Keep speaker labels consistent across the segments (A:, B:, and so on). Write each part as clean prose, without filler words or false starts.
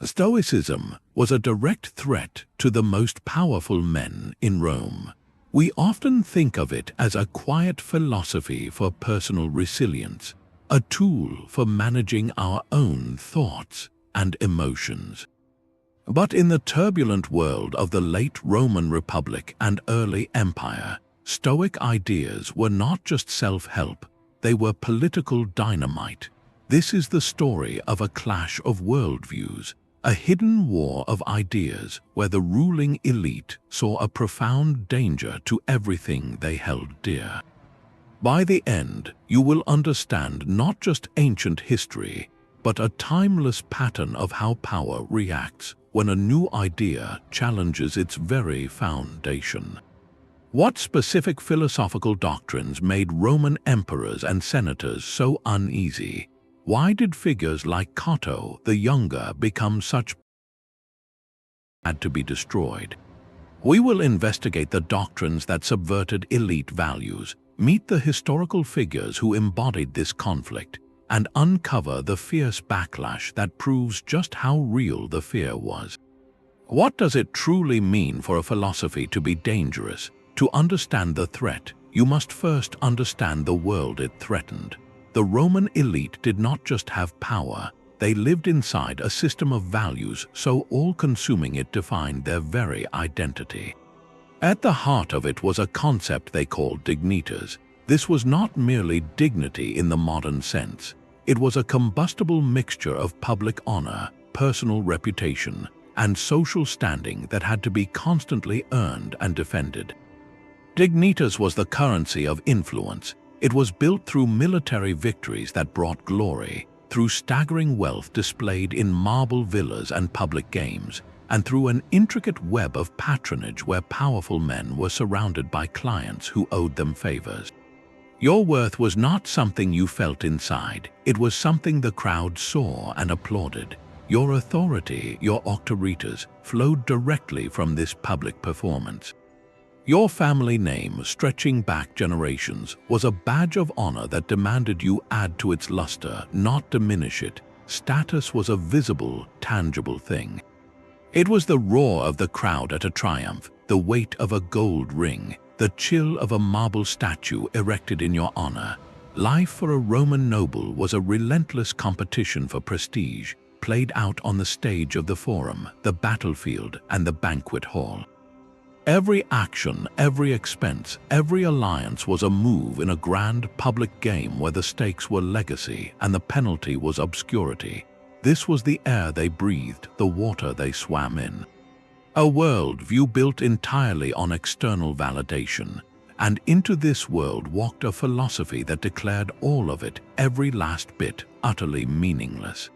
A: Stoicism was a direct threat to the most powerful men in Rome. We often think of it as a quiet philosophy for personal resilience, a tool for managing our own thoughts and emotions. But in the turbulent world of the late Roman Republic and early Empire, Stoic ideas were not just self-help, they were political dynamite. This is the story of a clash of worldviews, a hidden war of ideas where the ruling elite saw a profound danger to everything they held dear. By the end, you will understand not just ancient history, but a timeless pattern of how power reacts when a new idea challenges its very foundation. What specific philosophical doctrines made Roman emperors and senators so uneasy? Why did figures like Cato the Younger become such had to be destroyed? We will investigate the doctrines that subverted elite values, meet the historical figures who embodied this conflict, and uncover the fierce backlash that proves just how real the fear was. What does it truly mean for a philosophy to be dangerous? To understand the threat, you must first understand the world it threatened. The Roman elite did not just have power, they lived inside a system of values so all-consuming it defined their very identity. At the heart of it was a concept they called Dignitas. This was not merely dignity in the modern sense. It was a combustible mixture of public honor, personal reputation, and social standing that had to be constantly earned and defended. Dignitas was the currency of influence. It was built through military victories that brought glory, through staggering wealth displayed in marble villas and public games, and through an intricate web of patronage where powerful men were surrounded by clients who owed them favors. Your worth was not something you felt inside, it was something the crowd saw and applauded. Your authority, your auctoritas, flowed directly from this public performance. Your family name, stretching back generations, was a badge of honor that demanded you add to its luster, not diminish it. Status was a visible, tangible thing. It was the roar of the crowd at a triumph, the weight of a gold ring, the chill of a marble statue erected in your honor. Life for a Roman noble was a relentless competition for prestige, played out on the stage of the forum, the battlefield, and the banquet hall. Every action, every expense, every alliance was a move in a grand public game where the stakes were legacy and the penalty was obscurity. This was the air they breathed, the water they swam in. A worldview built entirely on external validation, and into this world walked a philosophy that declared all of it, every last bit, utterly meaningless.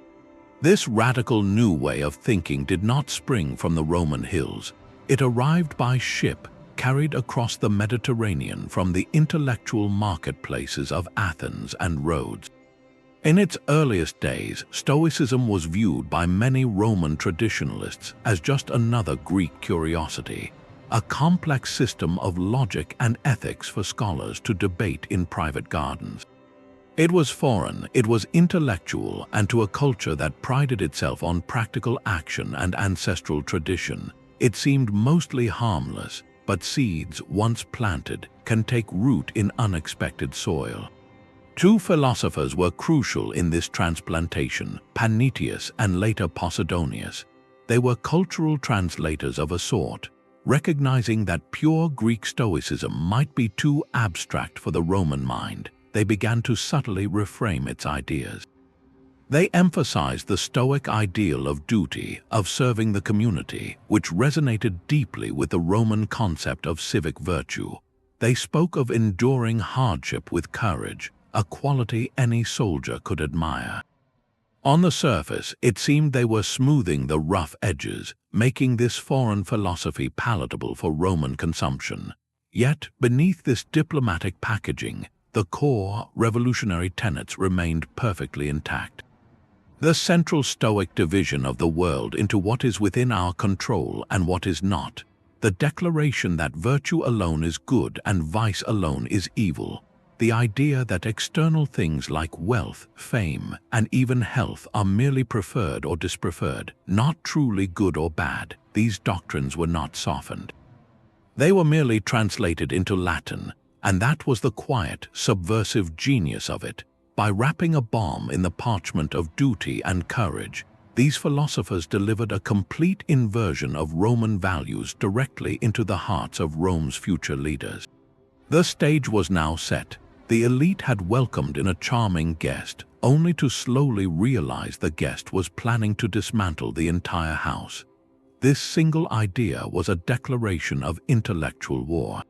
A: This radical new way of thinking did not spring from the Roman hills. It arrived by ship, carried across the Mediterranean from the intellectual marketplaces of Athens and Rhodes. In its earliest days, Stoicism was viewed by many Roman traditionalists as just another Greek curiosity, a complex system of logic and ethics for scholars to debate in private gardens. It was foreign, it was intellectual, and to a culture that prided itself on practical action and ancestral tradition, it seemed mostly harmless, but seeds, once planted, can take root in unexpected soil. Two philosophers were crucial in this transplantation, Panaetius and later Posidonius. They were cultural translators of a sort, recognizing that pure Greek Stoicism might be too abstract for the Roman mind. They began to subtly reframe its ideas. They emphasized the Stoic ideal of duty, of serving the community, which resonated deeply with the Roman concept of civic virtue. They spoke of enduring hardship with courage, a quality any soldier could admire. On the surface, it seemed they were smoothing the rough edges, making this foreign philosophy palatable for Roman consumption. Yet, beneath this diplomatic packaging, the core revolutionary tenets remained perfectly intact. The central Stoic division of the world into what is within our control and what is not, the declaration that virtue alone is good and vice alone is evil. the idea that external things like wealth, fame, and even health are merely preferred or dispreferred, not truly good or bad. These doctrines were not softened. They were merely translated into Latin, and that was the quiet, subversive genius of it. By wrapping a bomb in the parchment of duty and courage, these philosophers delivered a complete inversion of Roman values directly into the hearts of Rome's future leaders. The stage was now set. The elite had welcomed in a charming guest, only to slowly realize the guest was planning to dismantle the entire house. This single idea was a declaration of intellectual war.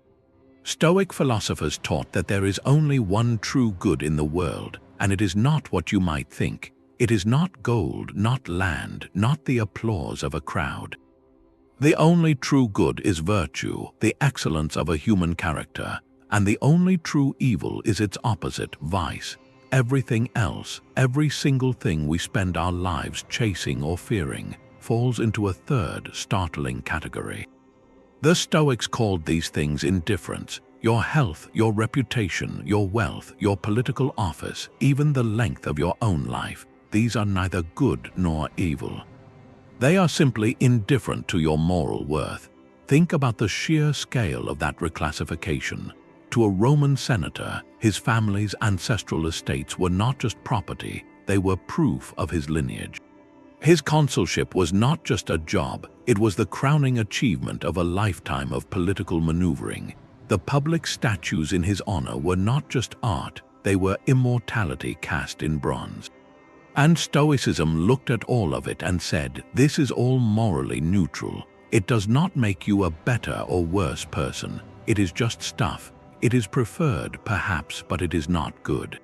A: Stoic philosophers taught that there is only one true good in the world, and it is not what you might think. It is not gold, not land, not the applause of a crowd. The only true good is virtue, the excellence of a human character, and the only true evil is its opposite, vice. Everything else, every single thing we spend our lives chasing or fearing, falls into a third, startling category. The Stoics called these things indifference. Your health, your reputation, your wealth, your political office, even the length of your own life, these are neither good nor evil. They are simply indifferent to your moral worth. Think about the sheer scale of that reclassification. To a Roman senator, his family's ancestral estates were not just property, they were proof of his lineage. His consulship was not just a job, it was the crowning achievement of a lifetime of political maneuvering. The public statues in his honor were not just art, they were immortality cast in bronze. And Stoicism looked at all of it and said, this is all morally neutral. It does not make you a better or worse person. It is just stuff. It is preferred, perhaps, but it is not good.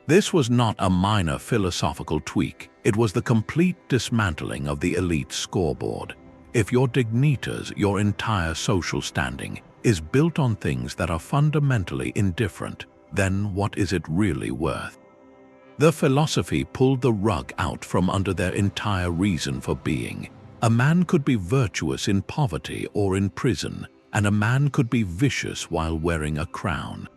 A: This was not a minor philosophical tweak. It was the complete dismantling of the elite scoreboard. If your dignitas, your entire social standing, is built on things that are fundamentally indifferent, then what is it really worth? The philosophy pulled the rug out from under their entire reason for being. A man could be virtuous in poverty or in prison, and a man could be vicious while wearing a crown.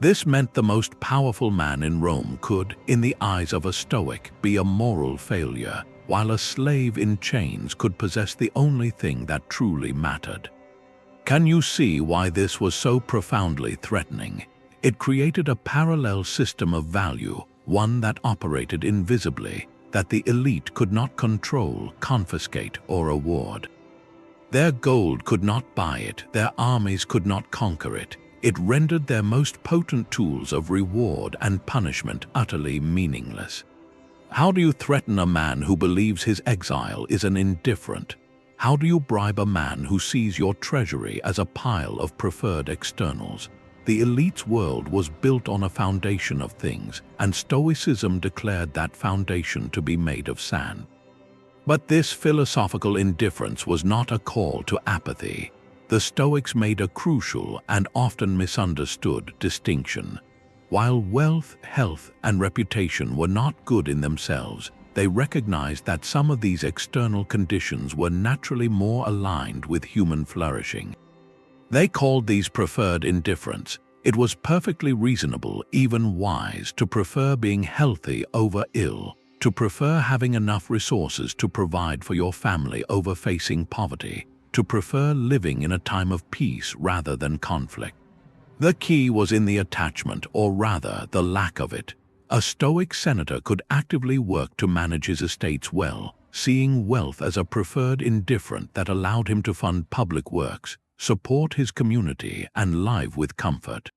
A: This meant the most powerful man in Rome could, in the eyes of a Stoic, be a moral failure, while a slave in chains could possess the only thing that truly mattered. Can you see why this was so profoundly threatening? It created a parallel system of value, one that operated invisibly, that the elite could not control, confiscate, or award. Their gold could not buy it, their armies could not conquer it. It rendered their most potent tools of reward and punishment utterly meaningless. How do you threaten a man who believes his exile is an indifferent? How do you bribe a man who sees your treasury as a pile of preferred externals? The elite's world was built on a foundation of things, and Stoicism declared that foundation to be made of sand. But this philosophical indifference was not a call to apathy. The Stoics made a crucial and often misunderstood distinction. While wealth, health, and reputation were not good in themselves, they recognized that some of these external conditions were naturally more aligned with human flourishing. They called these preferred indifference. It was perfectly reasonable, even wise, to prefer being healthy over ill, to prefer having enough resources to provide for your family over facing poverty, to prefer living in a time of peace rather than conflict. The key was in the attachment, or rather, the lack of it. A Stoic senator could actively work to manage his estates well, seeing wealth as a preferred indifferent that allowed him to fund public works, support his community, and live with comfort.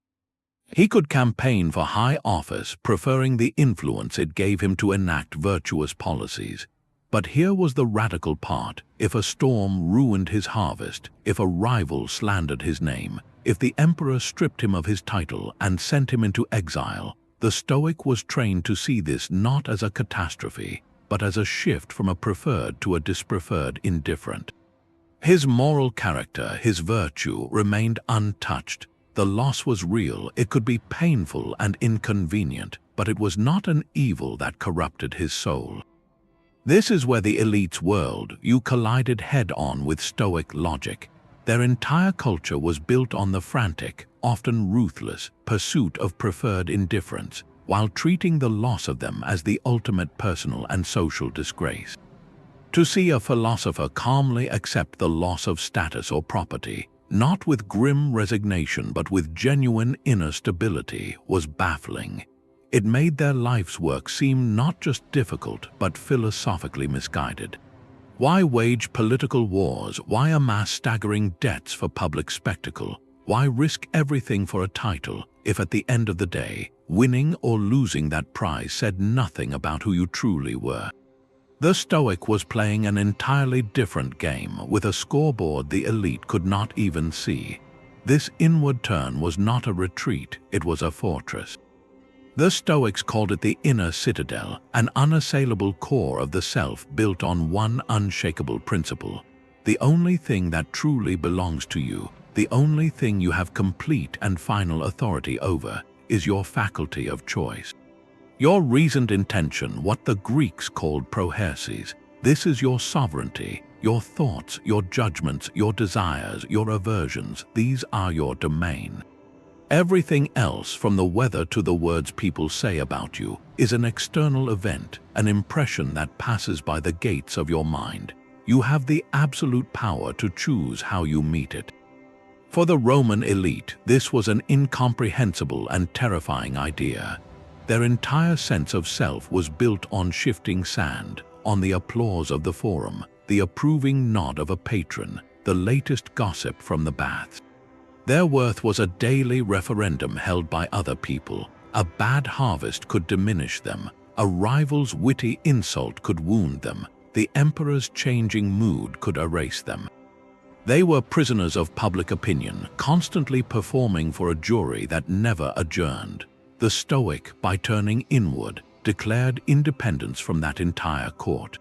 A: He could campaign for high office, preferring the influence it gave him to enact virtuous policies. But here was the radical part. If a storm ruined his harvest, if a rival slandered his name, if the emperor stripped him of his title and sent him into exile, the Stoic was trained to see this not as a catastrophe, but as a shift from a preferred to a dispreferred indifferent. His moral character, his virtue, remained untouched. The loss was real, it could be painful and inconvenient, but it was not an evil that corrupted his soul. This is where the elite's world, you collided head-on with Stoic logic. Their entire culture was built on the frantic, often ruthless, pursuit of preferred indifference, while treating the loss of them as the ultimate personal and social disgrace. To see a philosopher calmly accept the loss of status or property, not with grim resignation but with genuine inner stability, was baffling. It made their life's work seem not just difficult but philosophically misguided. Why wage political wars? Why amass staggering debts for public spectacle? Why risk everything for a title if at the end of the day, winning or losing that prize said nothing about who you truly were? The Stoic was playing an entirely different game with a scoreboard the elite could not even see. This inward turn was not a retreat, it was a fortress. The Stoics called it the inner citadel, an unassailable core of the self built on one unshakable principle. The only thing that truly belongs to you, the only thing you have complete and final authority over, is your faculty of choice. Your reasoned intention, what the Greeks called proherses, this is your sovereignty. Your thoughts, your judgments, your desires, your aversions, these are your domain. Everything else, from the weather to the words people say about you, is an external event, an impression that passes by the gates of your mind. You have the absolute power to choose how you meet it. For the Roman elite, this was an incomprehensible and terrifying idea. Their entire sense of self was built on shifting sand, on the applause of the forum, the approving nod of a patron, the latest gossip from the baths. Their worth was a daily referendum held by other people. A bad harvest could diminish them. A rival's witty insult could wound them. The emperor's changing mood could erase them. They were prisoners of public opinion, constantly performing for a jury that never adjourned. The Stoic, by turning inward, declared independence from that entire court.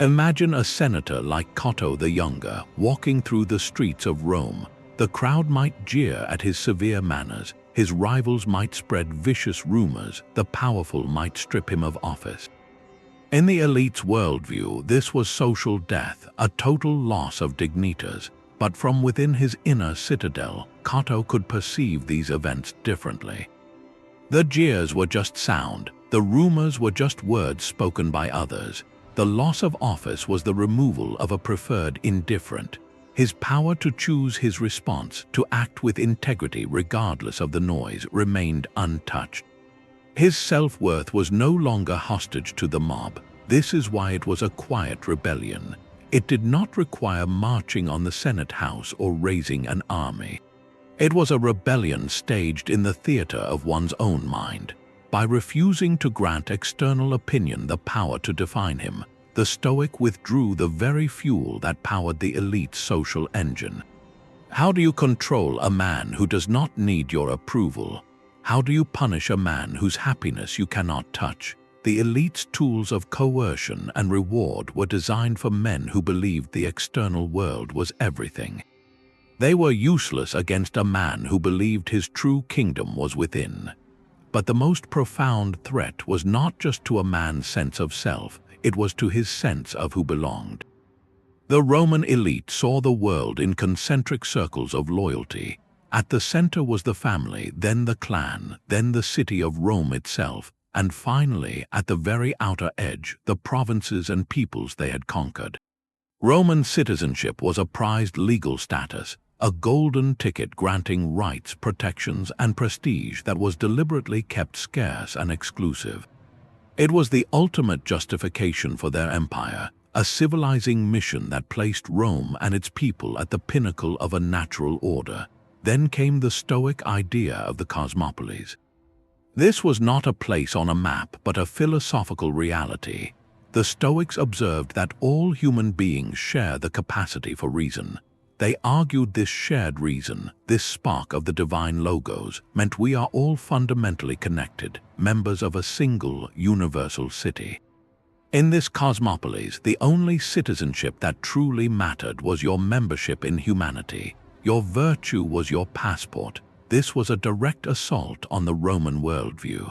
A: Imagine a senator like Cato the Younger walking through the streets of Rome. The crowd might jeer at his severe manners, his rivals might spread vicious rumors, the powerful might strip him of office. In the elite's worldview, this was social death, a total loss of dignitas, but from within his inner citadel, Cato could perceive these events differently. The jeers were just sound, the rumors were just words spoken by others. The loss of office was the removal of a preferred indifferent. His power to choose his response, to act with integrity regardless of the noise, remained untouched. His self-worth was no longer hostage to the mob. This is why it was a quiet rebellion. It did not require marching on the Senate House or raising an army. It was a rebellion staged in the theater of one's own mind. By refusing to grant external opinion the power to define him, the Stoic withdrew the very fuel that powered the elite's social engine. How do you control a man who does not need your approval? How do you punish a man whose happiness you cannot touch? The elite's tools of coercion and reward were designed for men who believed the external world was everything. They were useless against a man who believed his true kingdom was within. But the most profound threat was not just to a man's sense of self, it was to his sense of who belonged. The Roman elite saw the world in concentric circles of loyalty. At the center was the family, then the clan, then the city of Rome itself, and finally, at the very outer edge, the provinces and peoples they had conquered. Roman citizenship was a prized legal status, a golden ticket granting rights, protections, and prestige that was deliberately kept scarce and exclusive. It was the ultimate justification for their empire, a civilizing mission that placed Rome and its people at the pinnacle of a natural order. Then came the Stoic idea of the Cosmopolis. This was not a place on a map, but a philosophical reality. The Stoics observed that all human beings share the capacity for reason. They argued this shared reason, this spark of the divine logos, meant we are all fundamentally connected, members of a single, universal city. In this cosmopolis, the only citizenship that truly mattered was your membership in humanity. Your virtue was your passport. This was a direct assault on the Roman worldview.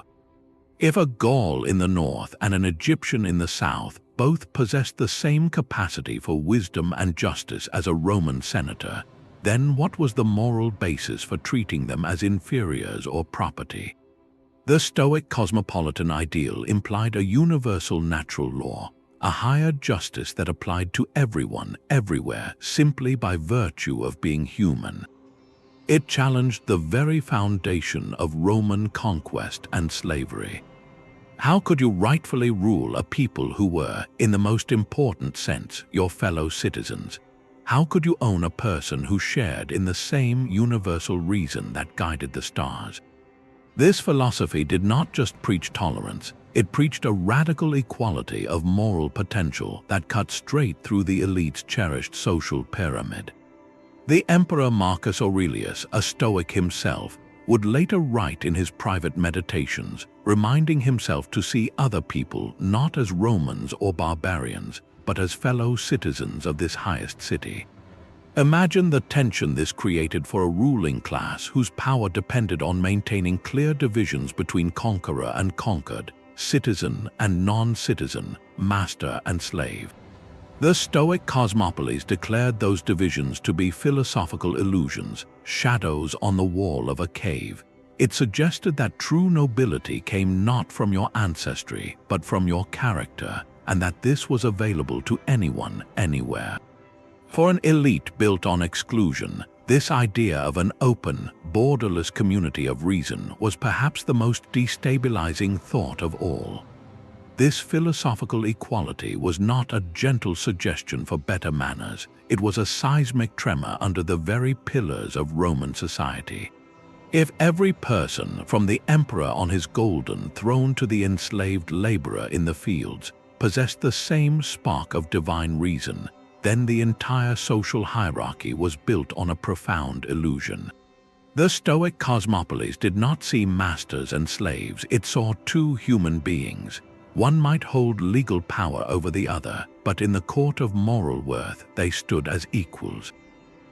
A: If a Gaul in the north and an Egyptian in the south both possessed the same capacity for wisdom and justice as a Roman senator, then what was the moral basis for treating them as inferiors or property? The Stoic cosmopolitan ideal implied a universal natural law, a higher justice that applied to everyone, everywhere, simply by virtue of being human. It challenged the very foundation of Roman conquest and slavery. How could you rightfully rule a people who were, in the most important sense, your fellow citizens? How could you own a person who shared in the same universal reason that guided the stars? This philosophy did not just preach tolerance, it preached a radical equality of moral potential that cut straight through the elite's cherished social pyramid. The Emperor Marcus Aurelius, a Stoic himself, would later write in his private meditations, reminding himself to see other people not as Romans or barbarians, but as fellow citizens of this highest city. Imagine the tension this created for a ruling class whose power depended on maintaining clear divisions between conqueror and conquered, citizen and non-citizen, master and slave. The Stoic Cosmopolis declared those divisions to be philosophical illusions, shadows on the wall of a cave. It suggested that true nobility came not from your ancestry, but from your character, and that this was available to anyone, anywhere. For an elite built on exclusion, this idea of an open, borderless community of reason was perhaps the most destabilizing thought of all. This philosophical equality was not a gentle suggestion for better manners, it was a seismic tremor under the very pillars of Roman society. If every person, from the emperor on his golden throne to the enslaved laborer in the fields, possessed the same spark of divine reason, then the entire social hierarchy was built on a profound illusion. The Stoic Cosmopolis did not see masters and slaves, it saw two human beings. One might hold legal power over the other, but in the court of moral worth they stood as equals.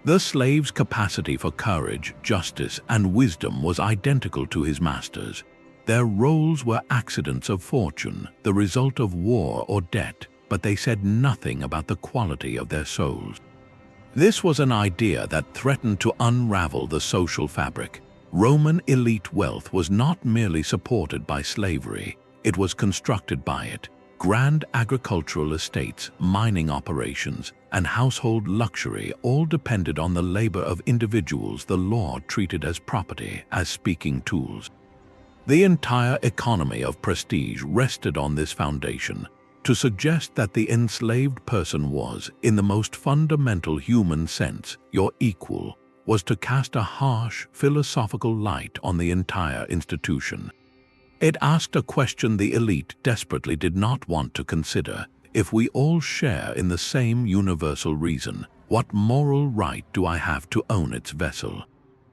A: The slave's capacity for courage, justice, and wisdom was identical to his master's. Their roles were accidents of fortune, the result of war or debt, but they said nothing about the quality of their souls. This was an idea that threatened to unravel the social fabric. Roman elite wealth was not merely supported by slavery, it was constructed by it. Grand agricultural estates, mining operations, and household luxury all depended on the labor of individuals the law treated as property, as speaking tools. The entire economy of prestige rested on this foundation. To suggest that the enslaved person was, in the most fundamental human sense, your equal, was to cast a harsh, philosophical light on the entire institution. It asked a question the elite desperately did not want to consider. If we all share in the same universal reason, what moral right do I have to own its vessel?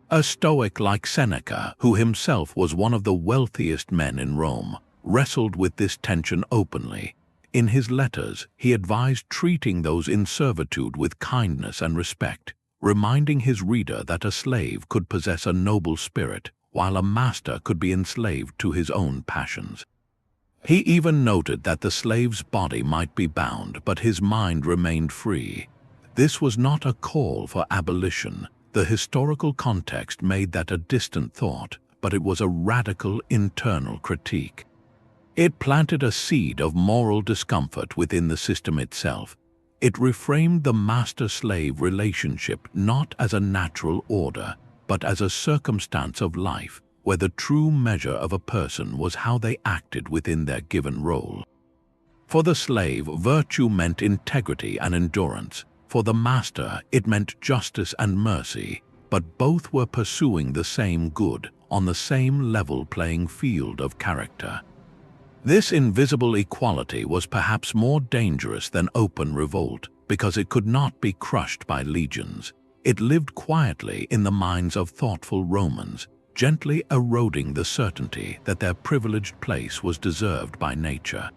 A: A Stoic like Seneca, who himself was one of the wealthiest men in Rome, wrestled with this tension openly. In his letters, he advised treating those in servitude with kindness and respect, reminding his reader that a slave could possess a noble spirit, while a master could be enslaved to his own passions. He even noted that the slave's body might be bound, but his mind remained free. This was not a call for abolition. The historical context made that a distant thought, but it was a radical internal critique. It planted a seed of moral discomfort within the system itself. It reframed the master-slave relationship not as a natural order, but as a circumstance of life, where the true measure of a person was how they acted within their given role. For the slave, virtue meant integrity and endurance. For the master, it meant justice and mercy, but both were pursuing the same good, on the same level playing field of character. This invisible equality was perhaps more dangerous than open revolt, because it could not be crushed by legions. It lived quietly in the minds of thoughtful Romans, gently eroding the certainty that their privileged place was deserved by nature.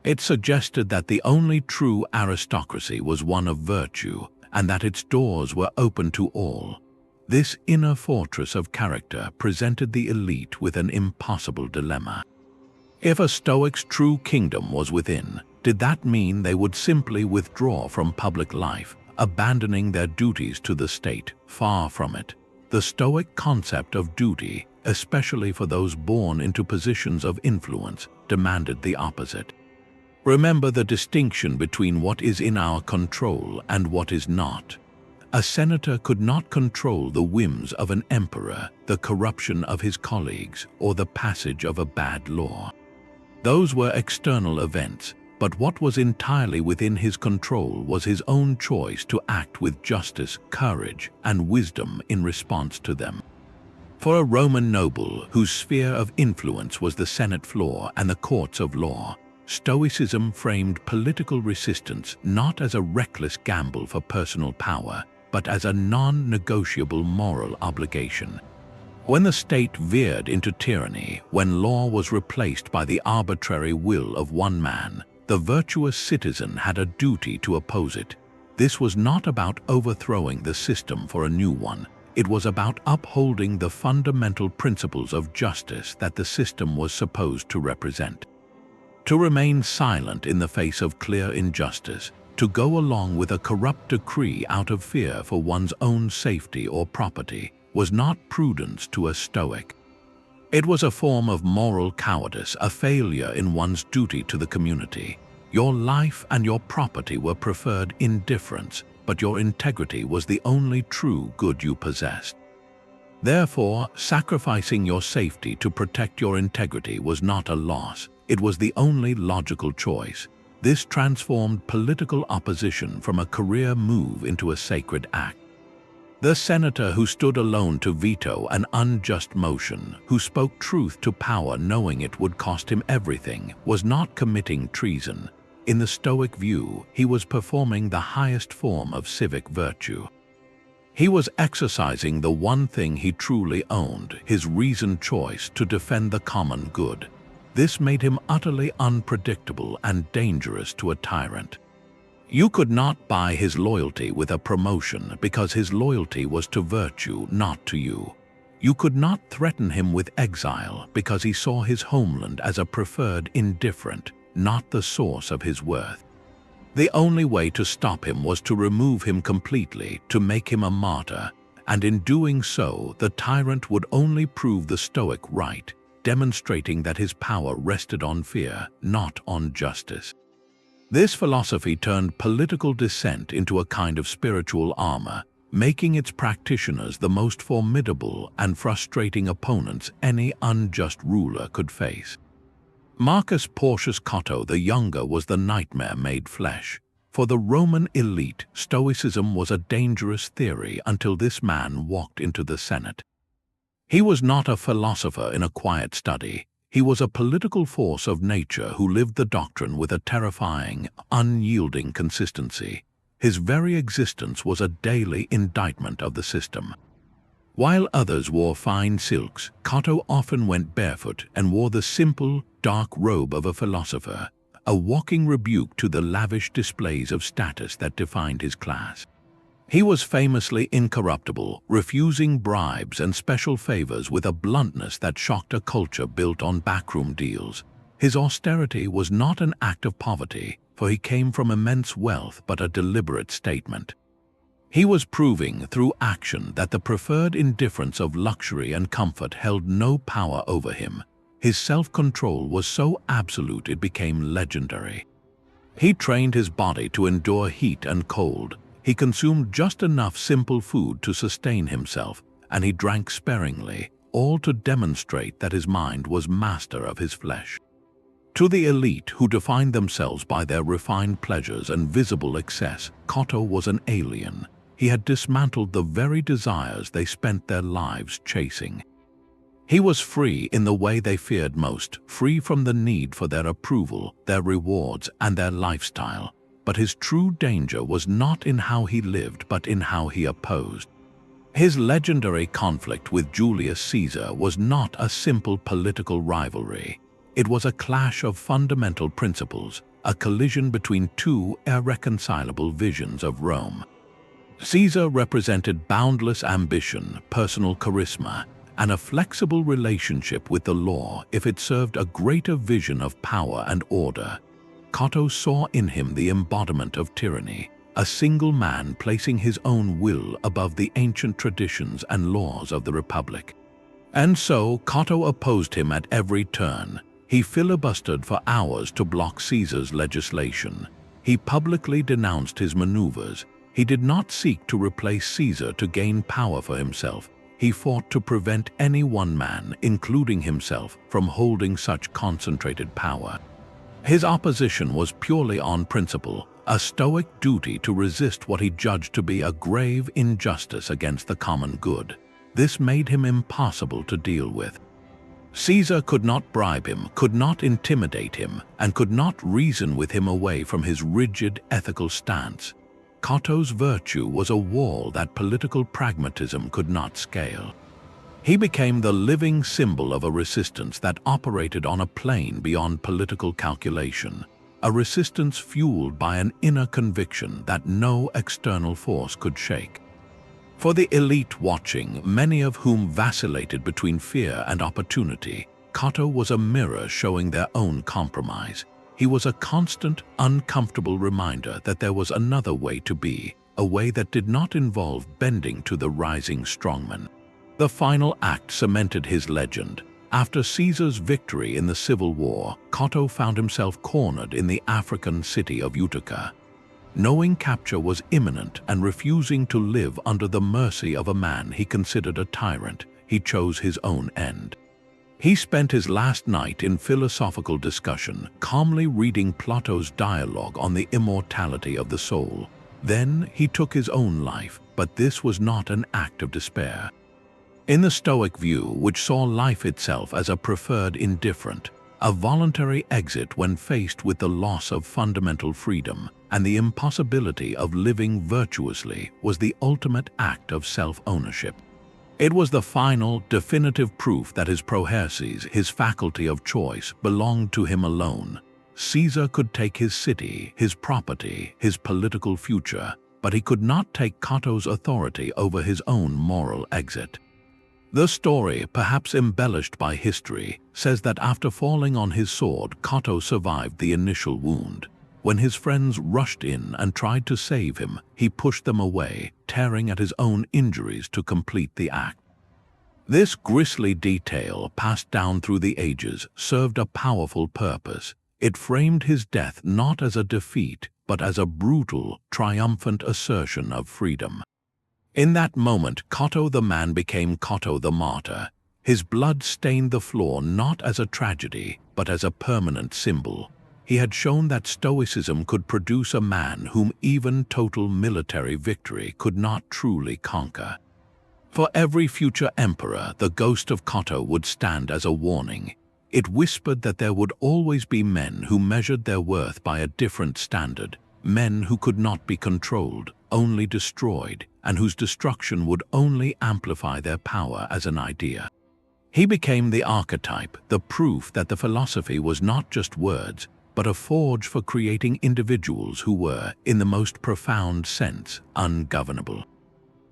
A: It suggested that the only true aristocracy was one of virtue, and that its doors were open to all. This inner fortress of character presented the elite with an impossible dilemma. If a Stoic's true kingdom was within, did that mean they would simply withdraw from public life, abandoning their duties to the state. Far from it. The Stoic concept of duty, especially for those born into positions of influence, demanded the opposite. Remember the distinction between what is in our control and what is not. A senator could not control the whims of an emperor, the corruption of his colleagues, or the passage of a bad law. Those were external events, but what was entirely within his control was his own choice to act with justice, courage, and wisdom in response to them. For a Roman noble whose sphere of influence was the Senate floor and the courts of law, Stoicism framed political resistance not as a reckless gamble for personal power, but as a non-negotiable moral obligation. When the state veered into tyranny, when law was replaced by the arbitrary will of one man, the virtuous citizen had a duty to oppose it. This was not about overthrowing the system for a new one. It was about upholding the fundamental principles of justice that the system was supposed to represent. To remain silent in the face of clear injustice, to go along with a corrupt decree out of fear for one's own safety or property, was not prudence to a Stoic. It was a form of moral cowardice, a failure in one's duty to the community. Your life and your property were preferred indifference, but your integrity was the only true good you possessed. Therefore, sacrificing your safety to protect your integrity was not a loss. It was the only logical choice. This transformed political opposition from a career move into a sacred act. The senator who stood alone to veto an unjust motion, who spoke truth to power knowing it would cost him everything, was not committing treason. In the Stoic view, he was performing the highest form of civic virtue. He was exercising the one thing he truly owned, his reasoned choice to defend the common good. This made him utterly unpredictable and dangerous to a tyrant. You could not buy his loyalty with a promotion because his loyalty was to virtue, not to you. You could not threaten him with exile because he saw his homeland as a preferred indifferent, not the source of his worth. The only way to stop him was to remove him completely, to make him a martyr, and in doing so, the tyrant would only prove the Stoic right, demonstrating that his power rested on fear, not on justice. This philosophy turned political dissent into a kind of spiritual armor, making its practitioners the most formidable and frustrating opponents any unjust ruler could face. Marcus Porcius Cato the Younger was the nightmare made flesh. For the Roman elite, Stoicism was a dangerous theory until this man walked into the Senate. He was not a philosopher in a quiet study. He was a political force of nature who lived the doctrine with a terrifying, unyielding consistency. His very existence was a daily indictment of the system. While others wore fine silks, Cato often went barefoot and wore the simple, dark robe of a philosopher, a walking rebuke to the lavish displays of status that defined his class. He was famously incorruptible, refusing bribes and special favors with a bluntness that shocked a culture built on backroom deals. His austerity was not an act of poverty, for he came from immense wealth, but a deliberate statement. He was proving through action that the preferred indifference of luxury and comfort held no power over him. His self-control was so absolute it became legendary. He trained his body to endure heat and cold. He consumed just enough simple food to sustain himself, and he drank sparingly, all to demonstrate that his mind was master of his flesh. To the elite who defined themselves by their refined pleasures and visible excess, Cato was an alien. He had dismantled the very desires they spent their lives chasing. He was free in the way they feared most, free from the need for their approval, their rewards, and their lifestyle. But his true danger was not in how he lived, but in how he opposed. His legendary conflict with Julius Caesar was not a simple political rivalry. It was a clash of fundamental principles, a collision between two irreconcilable visions of Rome. Caesar represented boundless ambition, personal charisma, and a flexible relationship with the law if it served a greater vision of power and order. Cato saw in him the embodiment of tyranny, a single man placing his own will above the ancient traditions and laws of the Republic. And so Cato opposed him at every turn. He filibustered for hours to block Caesar's legislation. He publicly denounced his maneuvers. He did not seek to replace Caesar to gain power for himself. He fought to prevent any one man, including himself, from holding such concentrated power. His opposition was purely on principle, a Stoic duty to resist what he judged to be a grave injustice against the common good. This made him impossible to deal with. Caesar could not bribe him, could not intimidate him, and could not reason with him away from his rigid ethical stance. Cato's virtue was a wall that political pragmatism could not scale. He became the living symbol of a resistance that operated on a plane beyond political calculation, a resistance fueled by an inner conviction that no external force could shake. For the elite watching, many of whom vacillated between fear and opportunity, Cato was a mirror showing their own compromise. He was a constant, uncomfortable reminder that there was another way to be, a way that did not involve bending to the rising strongman. The final act cemented his legend. After Caesar's victory in the Civil War, Cato found himself cornered in the African city of Utica. Knowing capture was imminent and refusing to live under the mercy of a man he considered a tyrant, he chose his own end. He spent his last night in philosophical discussion, calmly reading Plato's dialogue on the immortality of the soul. Then he took his own life, but this was not an act of despair. In the Stoic view, which saw life itself as a preferred indifferent, a voluntary exit when faced with the loss of fundamental freedom and the impossibility of living virtuously was the ultimate act of self-ownership. It was the final, definitive proof that his proherses, his faculty of choice, belonged to him alone. Caesar could take his city, his property, his political future, but he could not take Cato's authority over his own moral exit. The story, perhaps embellished by history, says that after falling on his sword, Cato survived the initial wound. When his friends rushed in and tried to save him, he pushed them away, tearing at his own injuries to complete the act. This grisly detail, passed down through the ages, served a powerful purpose. It framed his death not as a defeat, but as a brutal, triumphant assertion of freedom. In that moment, Cato the man became Cato the martyr. His blood stained the floor not as a tragedy, but as a permanent symbol. He had shown that Stoicism could produce a man whom even total military victory could not truly conquer. For every future emperor, the ghost of Cato would stand as a warning. It whispered that there would always be men who measured their worth by a different standard, men who could not be controlled, only destroyed, and whose destruction would only amplify their power as an idea. He became the archetype, the proof that the philosophy was not just words, but a forge for creating individuals who were, in the most profound sense, ungovernable.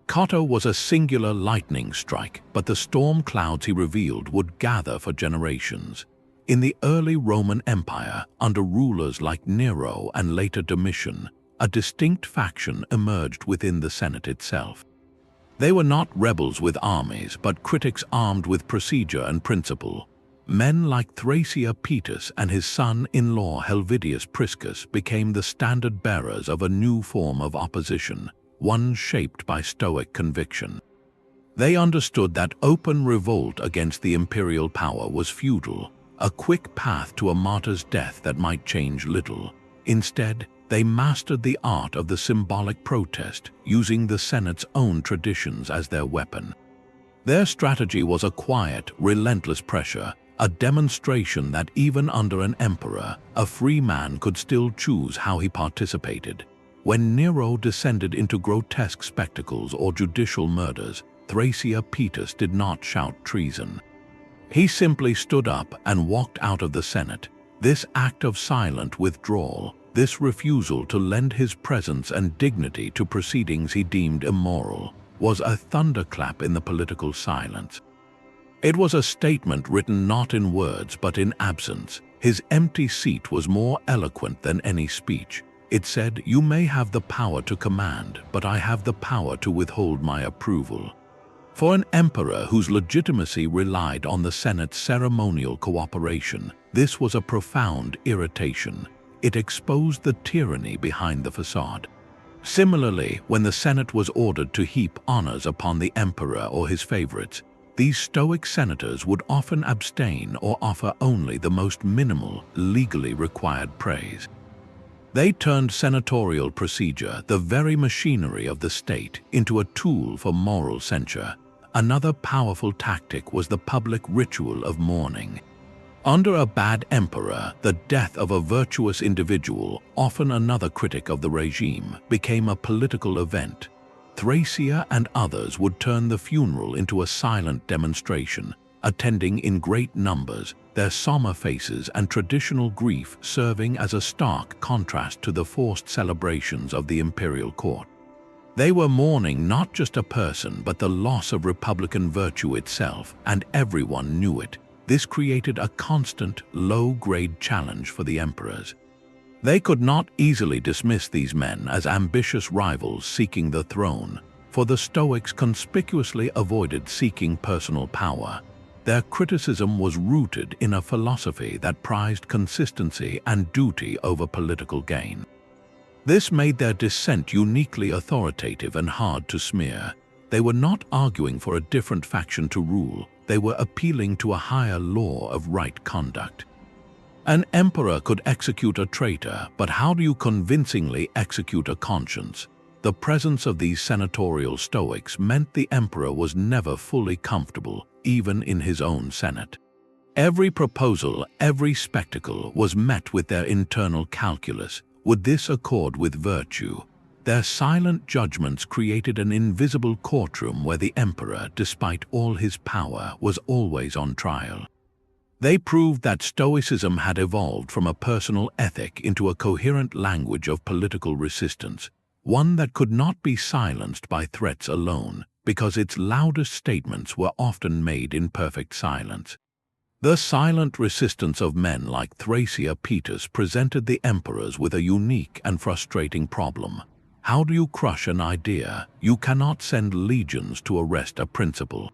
A: Cato was a singular lightning strike, but the storm clouds he revealed would gather for generations. In the early Roman Empire, under rulers like Nero and later Domitian, a distinct faction emerged within the Senate itself. They were not rebels with armies, but critics armed with procedure and principle. Men like Thrasea Paetus and his son-in-law Helvidius Priscus became the standard-bearers of a new form of opposition, one shaped by Stoic conviction. They understood that open revolt against the imperial power was futile, a quick path to a martyr's death that might change little. Instead, they mastered the art of the symbolic protest, using the Senate's own traditions as their weapon. Their strategy was a quiet, relentless pressure, a demonstration that even under an emperor, a free man could still choose how he participated. When Nero descended into grotesque spectacles or judicial murders, Thrasea Paetus did not shout treason. He simply stood up and walked out of the Senate. This act of silent withdrawal, this refusal to lend his presence and dignity to proceedings he deemed immoral, was a thunderclap in the political silence. It was a statement written not in words but in absence. His empty seat was more eloquent than any speech. It said, "You may have the power to command, but I have the power to withhold my approval." For an emperor whose legitimacy relied on the Senate's ceremonial cooperation, this was a profound irritation. It exposed the tyranny behind the facade. Similarly, when the Senate was ordered to heap honors upon the emperor or his favorites, these Stoic senators would often abstain or offer only the most minimal, legally required praise. They turned senatorial procedure, the very machinery of the state, into a tool for moral censure. Another powerful tactic was the public ritual of mourning. Under a bad emperor, the death of a virtuous individual, often another critic of the regime, became a political event. Thrasea and others would turn the funeral into a silent demonstration, attending in great numbers, their somber faces and traditional grief serving as a stark contrast to the forced celebrations of the imperial court. They were mourning not just a person but the loss of republican virtue itself, and everyone knew it. This created a constant, low-grade challenge for the emperors. They could not easily dismiss these men as ambitious rivals seeking the throne, for the Stoics conspicuously avoided seeking personal power. Their criticism was rooted in a philosophy that prized consistency and duty over political gain. This made their dissent uniquely authoritative and hard to smear. They were not arguing for a different faction to rule. They were appealing to a higher law of right conduct. An emperor could execute a traitor, but how do you convincingly execute a conscience? The presence of these senatorial Stoics meant the emperor was never fully comfortable, even in his own senate. Every proposal, every spectacle was met with their internal calculus. Would this accord with virtue? Their silent judgments created an invisible courtroom where the emperor, despite all his power, was always on trial. They proved that Stoicism had evolved from a personal ethic into a coherent language of political resistance, one that could not be silenced by threats alone, because its loudest statements were often made in perfect silence. The silent resistance of men like Thrasea Paetus presented the emperors with a unique and frustrating problem. How do you crush an idea? You cannot send legions to arrest a principle.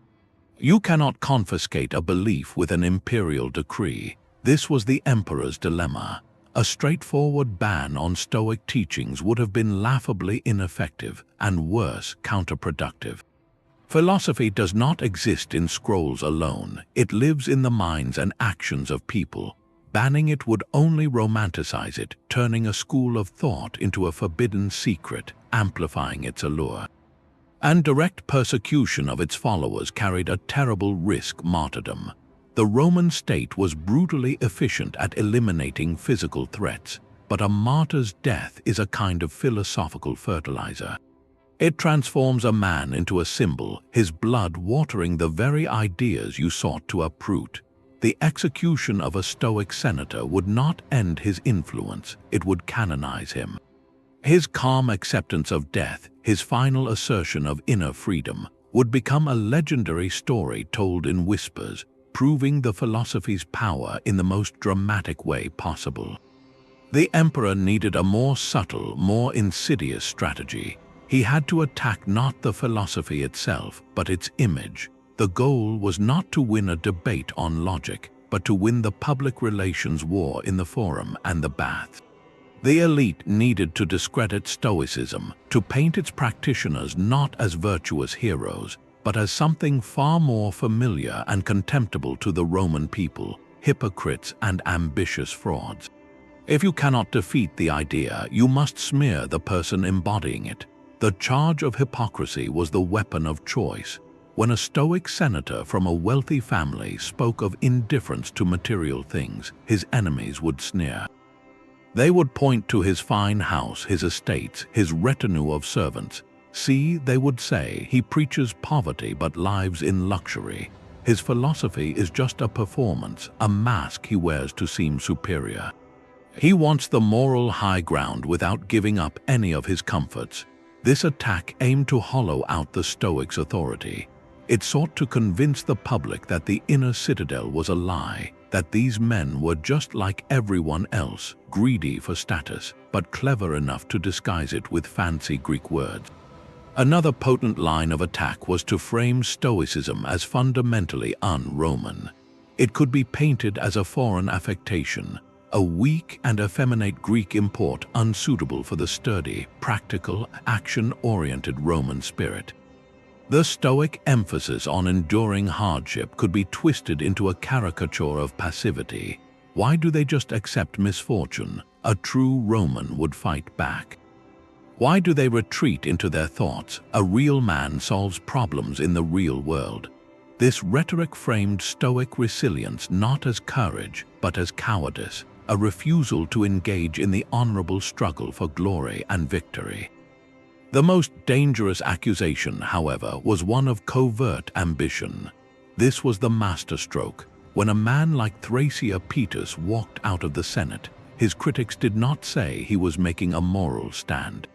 A: You cannot confiscate a belief with an imperial decree. This was the emperor's dilemma. A straightforward ban on Stoic teachings would have been laughably ineffective and worse, counterproductive. Philosophy does not exist in scrolls alone. It lives in the minds and actions of people. Banning it would only romanticize it, turning a school of thought into a forbidden secret, amplifying its allure. And direct persecution of its followers carried a terrible risk: martyrdom. The Roman state was brutally efficient at eliminating physical threats, but a martyr's death is a kind of philosophical fertilizer. It transforms a man into a symbol, his blood watering the very ideas you sought to uproot. The execution of a Stoic senator would not end his influence, it would canonize him. His calm acceptance of death, his final assertion of inner freedom, would become a legendary story told in whispers, proving the philosophy's power in the most dramatic way possible. The emperor needed a more subtle, more insidious strategy. He had to attack not the philosophy itself, but its image. The goal was not to win a debate on logic, but to win the public relations war in the forum and the baths. The elite needed to discredit Stoicism, to paint its practitioners not as virtuous heroes, but as something far more familiar and contemptible to the Roman people, hypocrites and ambitious frauds. If you cannot defeat the idea, you must smear the person embodying it. The charge of hypocrisy was the weapon of choice. When a Stoic senator from a wealthy family spoke of indifference to material things, his enemies would sneer. They would point to his fine house, his estates, his retinue of servants. See, they would say, he preaches poverty but lives in luxury. His philosophy is just a performance, a mask he wears to seem superior. He wants the moral high ground without giving up any of his comforts. This attack aimed to hollow out the Stoics' authority. It sought to convince the public that the inner citadel was a lie, that these men were just like everyone else, greedy for status, but clever enough to disguise it with fancy Greek words. Another potent line of attack was to frame Stoicism as fundamentally un-Roman. It could be painted as a foreign affectation, a weak and effeminate Greek import unsuitable for the sturdy, practical, action-oriented Roman spirit. The Stoic emphasis on enduring hardship could be twisted into a caricature of passivity. Why do they just accept misfortune? A true Roman would fight back. Why do they retreat into their thoughts? A real man solves problems in the real world. This rhetoric framed Stoic resilience not as courage, but as cowardice, a refusal to engage in the honorable struggle for glory and victory. The most dangerous accusation, however, was one of covert ambition. This was the masterstroke. When a man like Thrasea Paetus walked out of the Senate, his critics did not say he was making a moral stand.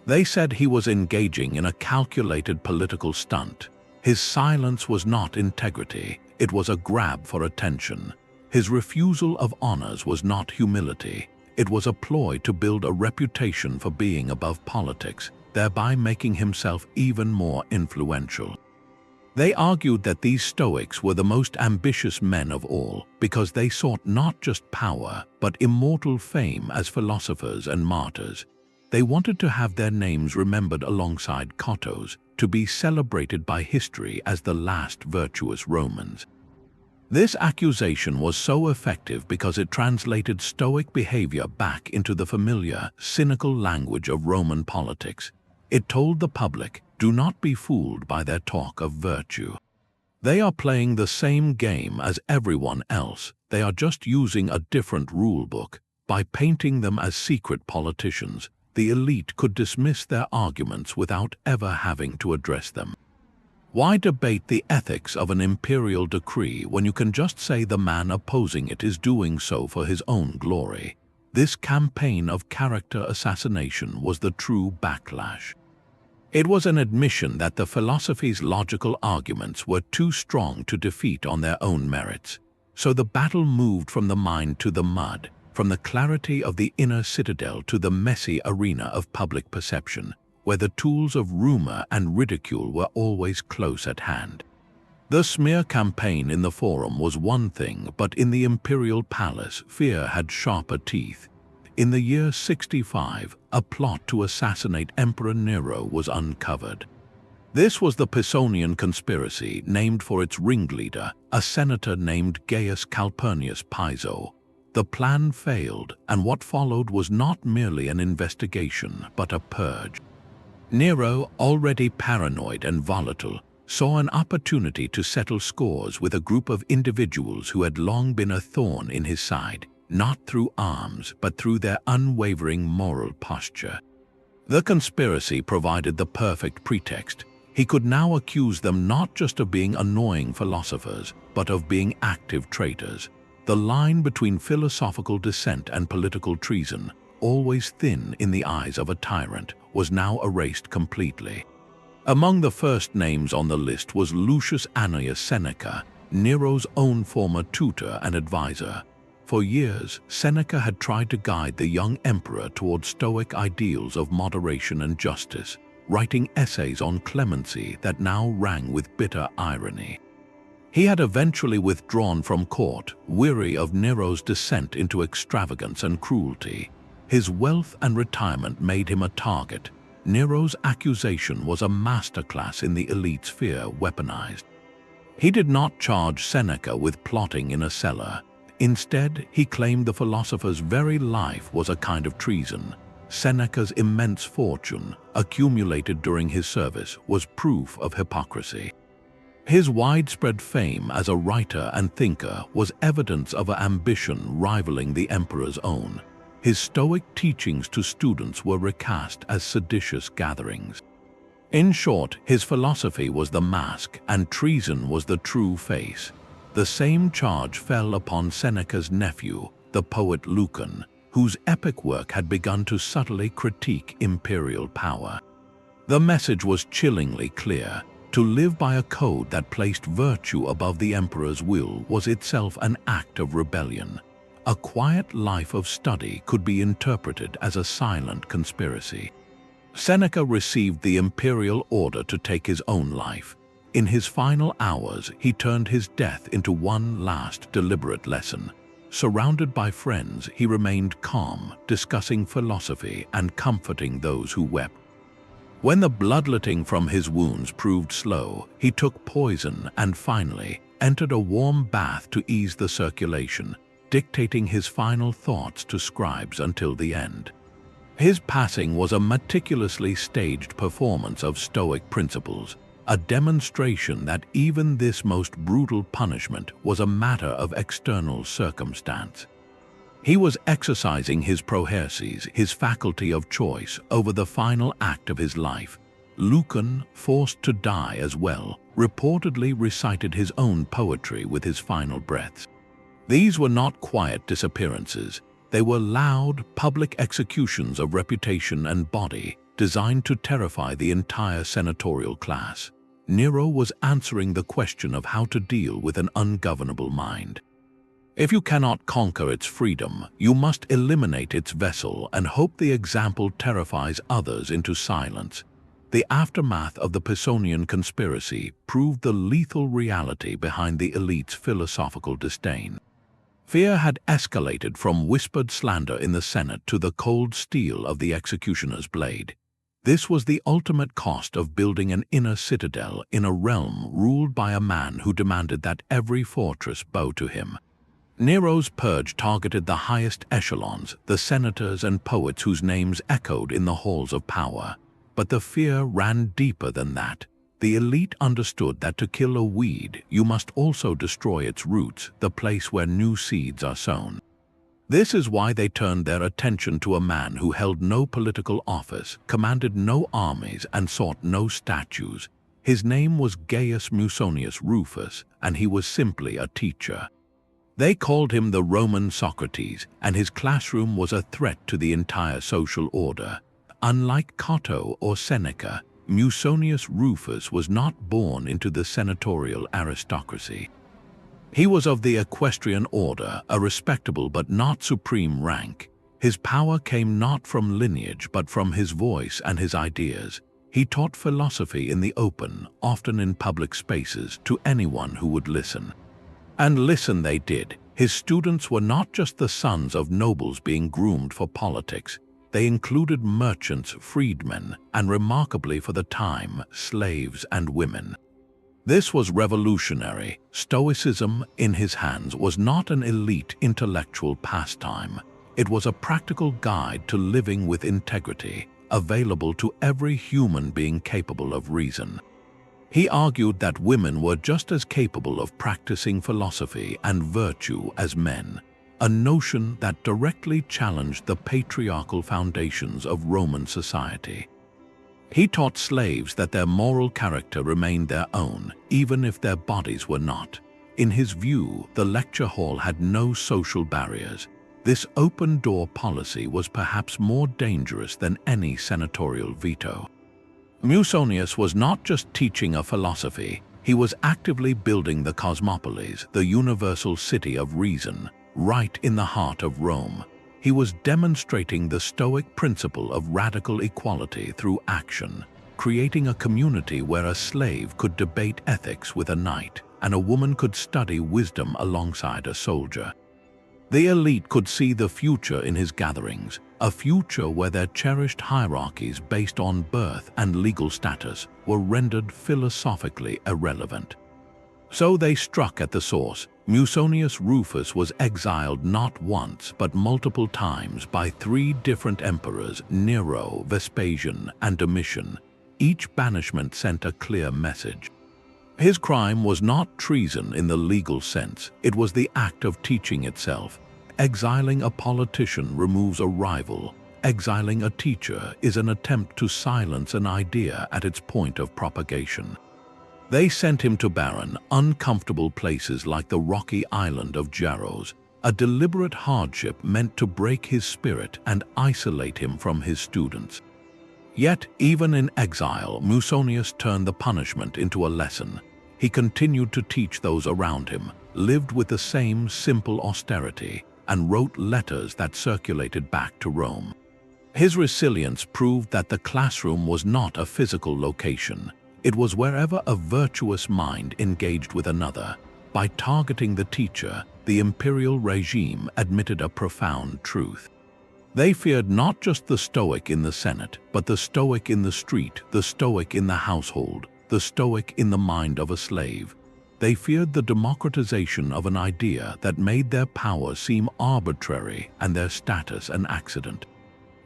A: They said he was engaging in a calculated political stunt. His silence was not integrity, it was a grab for attention. His refusal of honors was not humility, it was a ploy to build a reputation for being above politics, thereby making himself even more influential. They argued that these Stoics were the most ambitious men of all because they sought not just power, but immortal fame as philosophers and martyrs. They wanted to have their names remembered alongside Cato's, to be celebrated by history as the last virtuous Romans. This accusation was so effective because it translated Stoic behavior back into the familiar, cynical language of Roman politics. It told the public, do not be fooled by their talk of virtue. They are playing the same game as everyone else, they are just using a different rulebook. By painting them as secret politicians, the elite could dismiss their arguments without ever having to address them. Why debate the ethics of an imperial decree when you can just say the man opposing it is doing so for his own glory? This campaign of character assassination was the true backlash. It was an admission that the philosophy's logical arguments were too strong to defeat on their own merits. So the battle moved from the mind to the mud, from the clarity of the inner citadel to the messy arena of public perception, where the tools of rumor and ridicule were always close at hand. The smear campaign in the Forum was one thing, but in the imperial palace, fear had sharper teeth. In the year 65, a plot to assassinate Emperor Nero was uncovered. This was the Pisonian conspiracy, named for its ringleader, a senator named Gaius Calpurnius Piso. The plan failed, and what followed was not merely an investigation, but a purge. Nero, already paranoid and volatile, saw an opportunity to settle scores with a group of individuals who had long been a thorn in his side, not through arms, but through their unwavering moral posture. The conspiracy provided the perfect pretext. He could now accuse them not just of being annoying philosophers, but of being active traitors. The line between philosophical dissent and political treason, always thin in the eyes of a tyrant, was now erased completely. Among the first names on the list was Lucius Annaeus Seneca, Nero's own former tutor and advisor. For years, Seneca had tried to guide the young emperor toward Stoic ideals of moderation and justice, writing essays on clemency that now rang with bitter irony. He had eventually withdrawn from court, weary of Nero's descent into extravagance and cruelty. His wealth and retirement made him a target. Nero's accusation was a masterclass in the elite's fear weaponized. He did not charge Seneca with plotting in a cellar. Instead, he claimed the philosopher's very life was a kind of treason. Seneca's immense fortune, accumulated during his service, was proof of hypocrisy. His widespread fame as a writer and thinker was evidence of an ambition rivaling the emperor's own. His Stoic teachings to students were recast as seditious gatherings. In short, his philosophy was the mask and treason was the true face. The same charge fell upon Seneca's nephew, the poet Lucan, whose epic work had begun to subtly critique imperial power. The message was chillingly clear. To live by a code that placed virtue above the emperor's will was itself an act of rebellion. A quiet life of study could be interpreted as a silent conspiracy. Seneca received the imperial order to take his own life. In his final hours, he turned his death into one last deliberate lesson. Surrounded by friends, he remained calm, discussing philosophy and comforting those who wept. When the bloodletting from his wounds proved slow, he took poison and finally entered a warm bath to ease the circulation, dictating his final thoughts to scribes until the end. His passing was a meticulously staged performance of Stoic principles, a demonstration that even this most brutal punishment was a matter of external circumstance. He was exercising his proherses, his faculty of choice, over the final act of his life. Lucan, forced to die as well, reportedly recited his own poetry with his final breaths. These were not quiet disappearances. They were loud, public executions of reputation and body, designed to terrify the entire senatorial class. Nero was answering the question of how to deal with an ungovernable mind. If you cannot conquer its freedom, you must eliminate its vessel and hope the example terrifies others into silence. The aftermath of the Pisonian conspiracy proved the lethal reality behind the elite's philosophical disdain. Fear had escalated from whispered slander in the Senate to the cold steel of the executioner's blade. This was the ultimate cost of building an inner citadel in a realm ruled by a man who demanded that every fortress bow to him. Nero's purge targeted the highest echelons, the senators and poets whose names echoed in the halls of power. But the fear ran deeper than that. The elite understood that to kill a weed, you must also destroy its roots, the place where new seeds are sown. This is why they turned their attention to a man who held no political office, commanded no armies, and sought no statues. His name was Gaius Musonius Rufus, and he was simply a teacher. They called him the Roman Socrates, and his classroom was a threat to the entire social order. Unlike Cato or Seneca, Musonius Rufus was not born into the senatorial aristocracy. He was of the equestrian order, a respectable but not supreme rank. His power came not from lineage but from his voice and his ideas. He taught philosophy in the open, often in public spaces, to anyone who would listen. And listen they did. His students were not just the sons of nobles being groomed for politics. They included merchants, freedmen, and remarkably for the time, slaves and women. This was revolutionary. Stoicism, in his hands, was not an elite intellectual pastime. It was a practical guide to living with integrity, available to every human being capable of reason. He argued that women were just as capable of practicing philosophy and virtue as men, a notion that directly challenged the patriarchal foundations of Roman society. He taught slaves that their moral character remained their own, even if their bodies were not. In his view, the lecture hall had no social barriers. This open-door policy was perhaps more dangerous than any senatorial veto. Musonius was not just teaching a philosophy, he was actively building the Cosmopolis, the universal city of reason, right in the heart of Rome. He was demonstrating the Stoic principle of radical equality through action, creating a community where a slave could debate ethics with a knight, and a woman could study wisdom alongside a soldier. The elite could see the future in his gatherings, a future where their cherished hierarchies based on birth and legal status were rendered philosophically irrelevant. So they struck at the source. Musonius Rufus was exiled not once but multiple times by 3 different emperors, Nero, Vespasian, and Domitian. Each banishment sent a clear message. His crime was not treason in the legal sense, it was the act of teaching itself. Exiling a politician removes a rival. Exiling a teacher is an attempt to silence an idea at its point of propagation. They sent him to barren, uncomfortable places like the rocky island of Jaros, a deliberate hardship meant to break his spirit and isolate him from his students. Yet, even in exile, Musonius turned the punishment into a lesson. He continued to teach those around him, lived with the same simple austerity, and wrote letters that circulated back to Rome. His resilience proved that the classroom was not a physical location. It was wherever a virtuous mind engaged with another. By targeting the teacher, the imperial regime admitted a profound truth. They feared not just the Stoic in the Senate, but the Stoic in the street, the Stoic in the household, the Stoic in the mind of a slave. They feared the democratization of an idea that made their power seem arbitrary and their status an accident.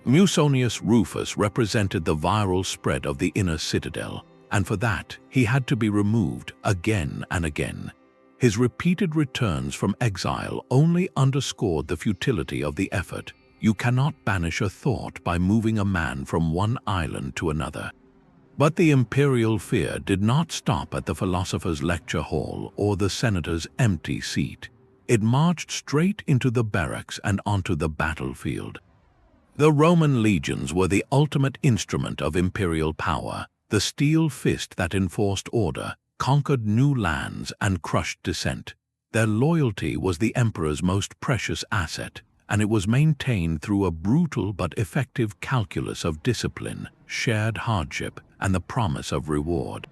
A: Musonius Rufus represented the viral spread of the inner citadel, and for that he had to be removed again and again. His repeated returns from exile only underscored the futility of the effort. You cannot banish a thought by moving a man from one island to another. But the imperial fear did not stop at the philosopher's lecture hall or the senator's empty seat. It marched straight into the barracks and onto the battlefield. The Roman legions were the ultimate instrument of imperial power, the steel fist that enforced order, conquered new lands, and crushed dissent. Their loyalty was the emperor's most precious asset, and it was maintained through a brutal but effective calculus of discipline, shared hardship, and the promise of reward.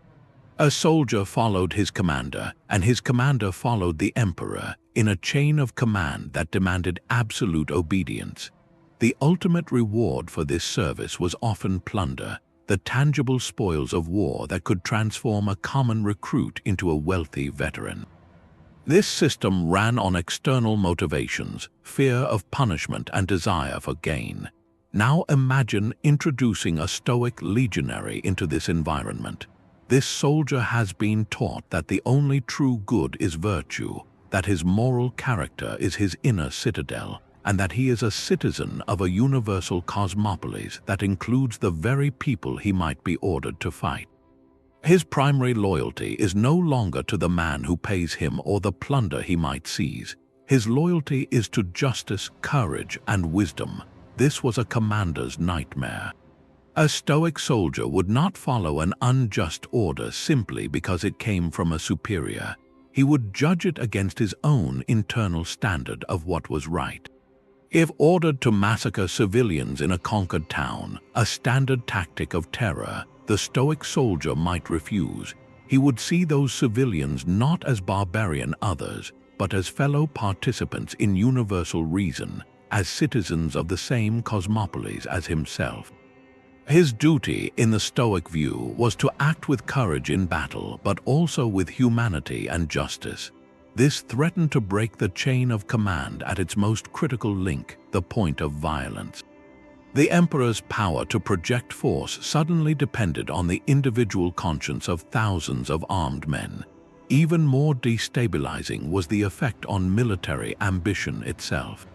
A: A soldier followed his commander, and his commander followed the emperor, in a chain of command that demanded absolute obedience. The ultimate reward for this service was often plunder, the tangible spoils of war that could transform a common recruit into a wealthy veteran. This system ran on external motivations, fear of punishment and desire for gain. Now imagine introducing a Stoic legionary into this environment. This soldier has been taught that the only true good is virtue, that his moral character is his inner citadel, and that he is a citizen of a universal cosmopolis that includes the very people he might be ordered to fight. His primary loyalty is no longer to the man who pays him or the plunder he might seize. His loyalty is to justice, courage, and wisdom. This was a commander's nightmare. A Stoic soldier would not follow an unjust order simply because it came from a superior. He would judge it against his own internal standard of what was right. If ordered to massacre civilians in a conquered town, a standard tactic of terror, the Stoic soldier might refuse. He would see those civilians not as barbarian others, but as fellow participants in universal reason, as citizens of the same cosmopolis as himself. His duty, in the Stoic view, was to act with courage in battle, but also with humanity and justice. This threatened to break the chain of command at its most critical link, the point of violence. The emperor's power to project force suddenly depended on the individual conscience of thousands of armed men. Even more destabilizing was the effect on military ambition itself.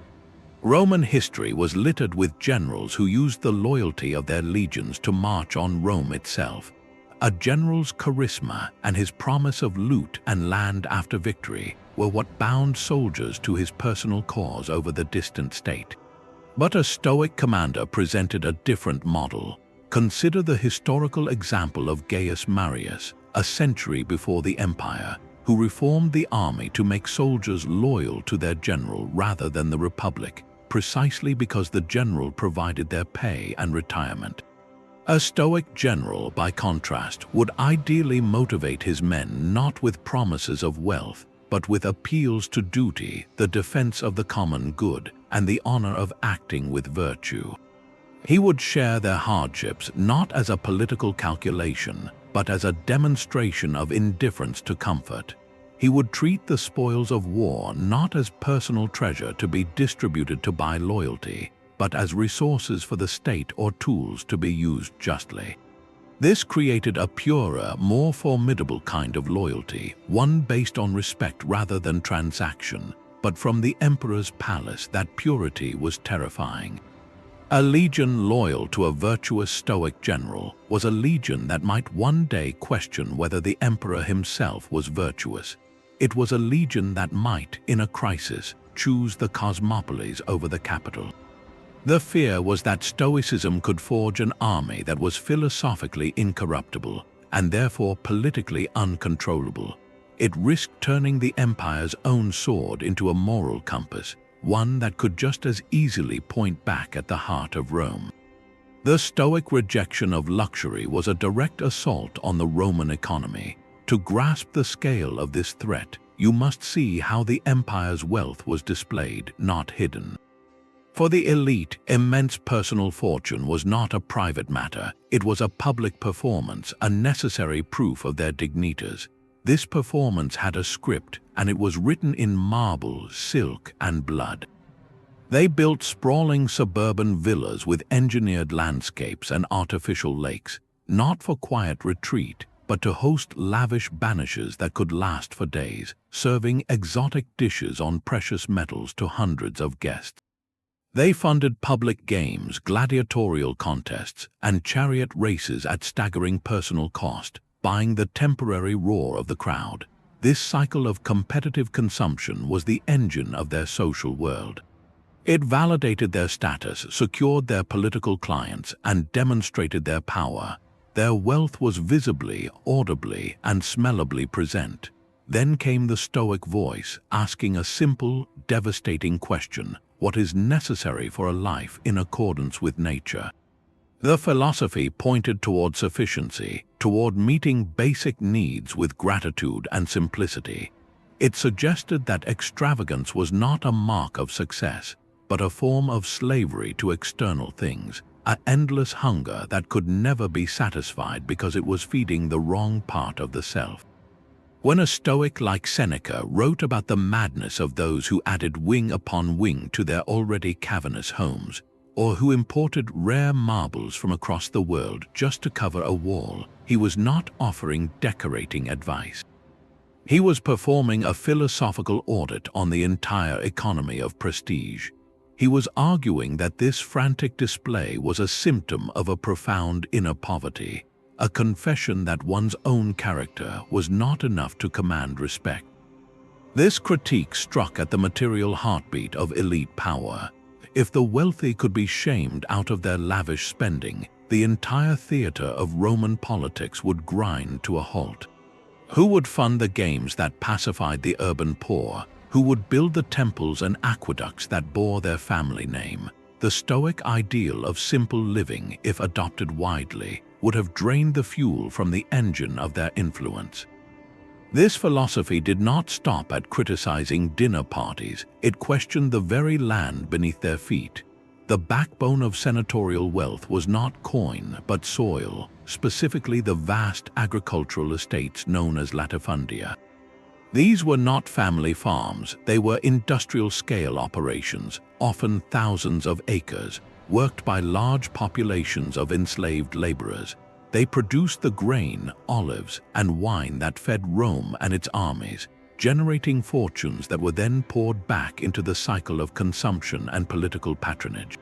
A: Roman history was littered with generals who used the loyalty of their legions to march on Rome itself. A general's charisma and his promise of loot and land after victory were what bound soldiers to his personal cause over the distant state. But a Stoic commander presented a different model. Consider the historical example of Gaius Marius, a century before the empire, who reformed the army to make soldiers loyal to their general rather than the republic, precisely because the general provided their pay and retirement. A Stoic general, by contrast, would ideally motivate his men not with promises of wealth, but with appeals to duty, the defense of the common good, and the honor of acting with virtue. He would share their hardships not as a political calculation, but as a demonstration of indifference to comfort. He would treat the spoils of war not as personal treasure to be distributed to buy loyalty, but as resources for the state or tools to be used justly. This created a purer, more formidable kind of loyalty, one based on respect rather than transaction. But from the emperor's palace, that purity was terrifying. A legion loyal to a virtuous Stoic general was a legion that might one day question whether the emperor himself was virtuous. It was a legion that might, in a crisis, choose the cosmopolis over the capital. The fear was that Stoicism could forge an army that was philosophically incorruptible and therefore politically uncontrollable. It risked turning the empire's own sword into a moral compass, one that could just as easily point back at the heart of Rome. The Stoic rejection of luxury was a direct assault on the Roman economy. To grasp the scale of this threat, you must see how the empire's wealth was displayed, not hidden. For the elite, immense personal fortune was not a private matter, it was a public performance, a necessary proof of their dignitas. This performance had a script, and it was written in marble, silk, and blood. They built sprawling suburban villas with engineered landscapes and artificial lakes, not for quiet retreat, but to host lavish banishes that could last for days, serving exotic dishes on precious metals to hundreds of guests. They funded public games, gladiatorial contests, and chariot races at staggering personal cost, buying the temporary roar of the crowd. This cycle of competitive consumption was the engine of their social world. It validated their status, secured their political clients, and demonstrated their power. Their wealth was visibly, audibly, and smellably present. Then came the Stoic voice, asking a simple, devastating question: what is necessary for a life in accordance with nature? The philosophy pointed toward sufficiency, toward meeting basic needs with gratitude and simplicity. It suggested that extravagance was not a mark of success, but a form of slavery to external things, an endless hunger that could never be satisfied because it was feeding the wrong part of the self. When a Stoic like Seneca wrote about the madness of those who added wing upon wing to their already cavernous homes, or who imported rare marbles from across the world just to cover a wall, he was not offering decorating advice. He was performing a philosophical audit on the entire economy of prestige. He was arguing that this frantic display was a symptom of a profound inner poverty, a confession that one's own character was not enough to command respect. This critique struck at the material heartbeat of elite power. If the wealthy could be shamed out of their lavish spending, the entire theater of Roman politics would grind to a halt. Who would fund the games that pacified the urban poor? Who would build the temples and aqueducts that bore their family name? The Stoic ideal of simple living, if adopted widely, would have drained the fuel from the engine of their influence. This philosophy did not stop at criticizing dinner parties. It questioned the very land beneath their feet. The backbone of senatorial wealth was not coin, but soil, specifically the vast agricultural estates known as latifundia. These were not family farms, they were industrial-scale operations, often thousands of acres, worked by large populations of enslaved laborers. They produced the grain, olives, and wine that fed Rome and its armies, generating fortunes that were then poured back into the cycle of consumption and political patronage.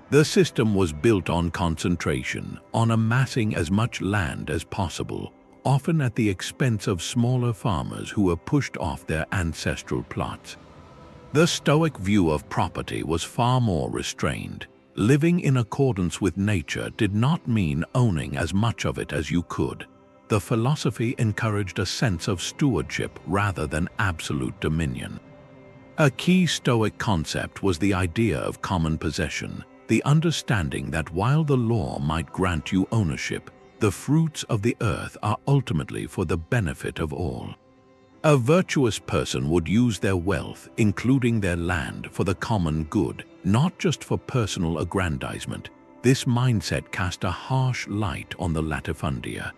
A: The system was built on concentration, on amassing as much land as possible, often at the expense of smaller farmers who were pushed off their ancestral plots. The Stoic view of property was far more restrained. Living in accordance with nature did not mean owning as much of it as you could. The philosophy encouraged a sense of stewardship rather than absolute dominion. A key Stoic concept was the idea of common possession, the understanding that while the law might grant you ownership, the fruits of the earth are ultimately for the benefit of all. A virtuous person would use their wealth, including their land, for the common good, not just for personal aggrandizement. This mindset cast a harsh light on the latifundia.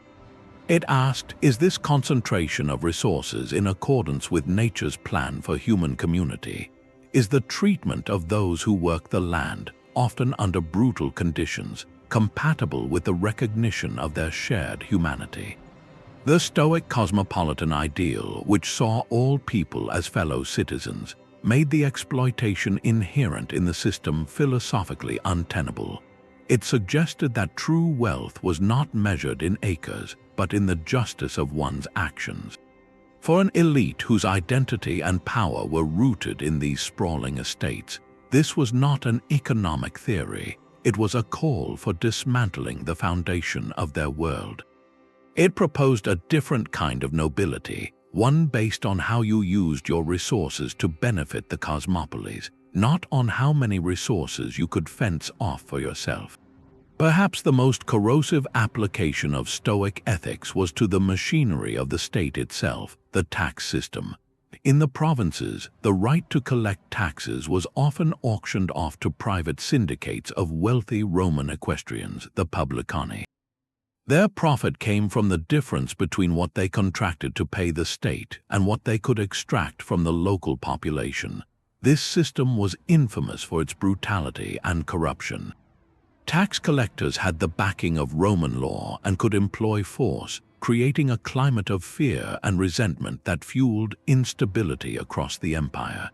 A: It asked, is this concentration of resources in accordance with nature's plan for human community? Is the treatment of those who work the land, often under brutal conditions, compatible with the recognition of their shared humanity? The Stoic cosmopolitan ideal, which saw all people as fellow citizens, made the exploitation inherent in the system philosophically untenable. It suggested that true wealth was not measured in acres, but in the justice of one's actions. For an elite whose identity and power were rooted in these sprawling estates, This was not an economic theory. It was a call for dismantling the foundation of their world. It proposed a different kind of nobility, one based on how you used your resources to benefit the Cosmopolis, not on how many resources you could fence off for yourself. Perhaps the most corrosive application of Stoic ethics was to the machinery of the state itself, the tax system. In the provinces, the right to collect taxes was often auctioned off to private syndicates of wealthy Roman equestrians, the publicani. Their profit came from the difference between what they contracted to pay the state and what they could extract from the local population. This system was infamous for its brutality and corruption. Tax collectors had the backing of Roman law and could employ force, creating a climate of fear and resentment that fueled instability across the empire.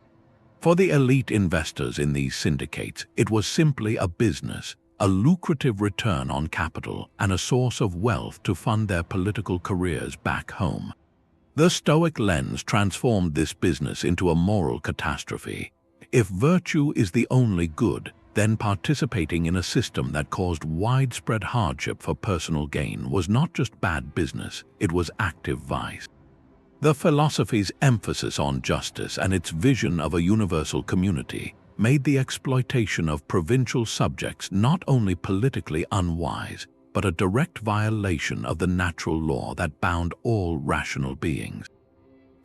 A: For the elite investors in these syndicates, it was simply a business, a lucrative return on capital, and a source of wealth to fund their political careers back home. The Stoic lens transformed this business into a moral catastrophe. If virtue is the only good, then participating in a system that caused widespread hardship for personal gain was not just bad business, it was active vice. The philosophy's emphasis on justice and its vision of a universal community made the exploitation of provincial subjects not only politically unwise, but a direct violation of the natural law that bound all rational beings.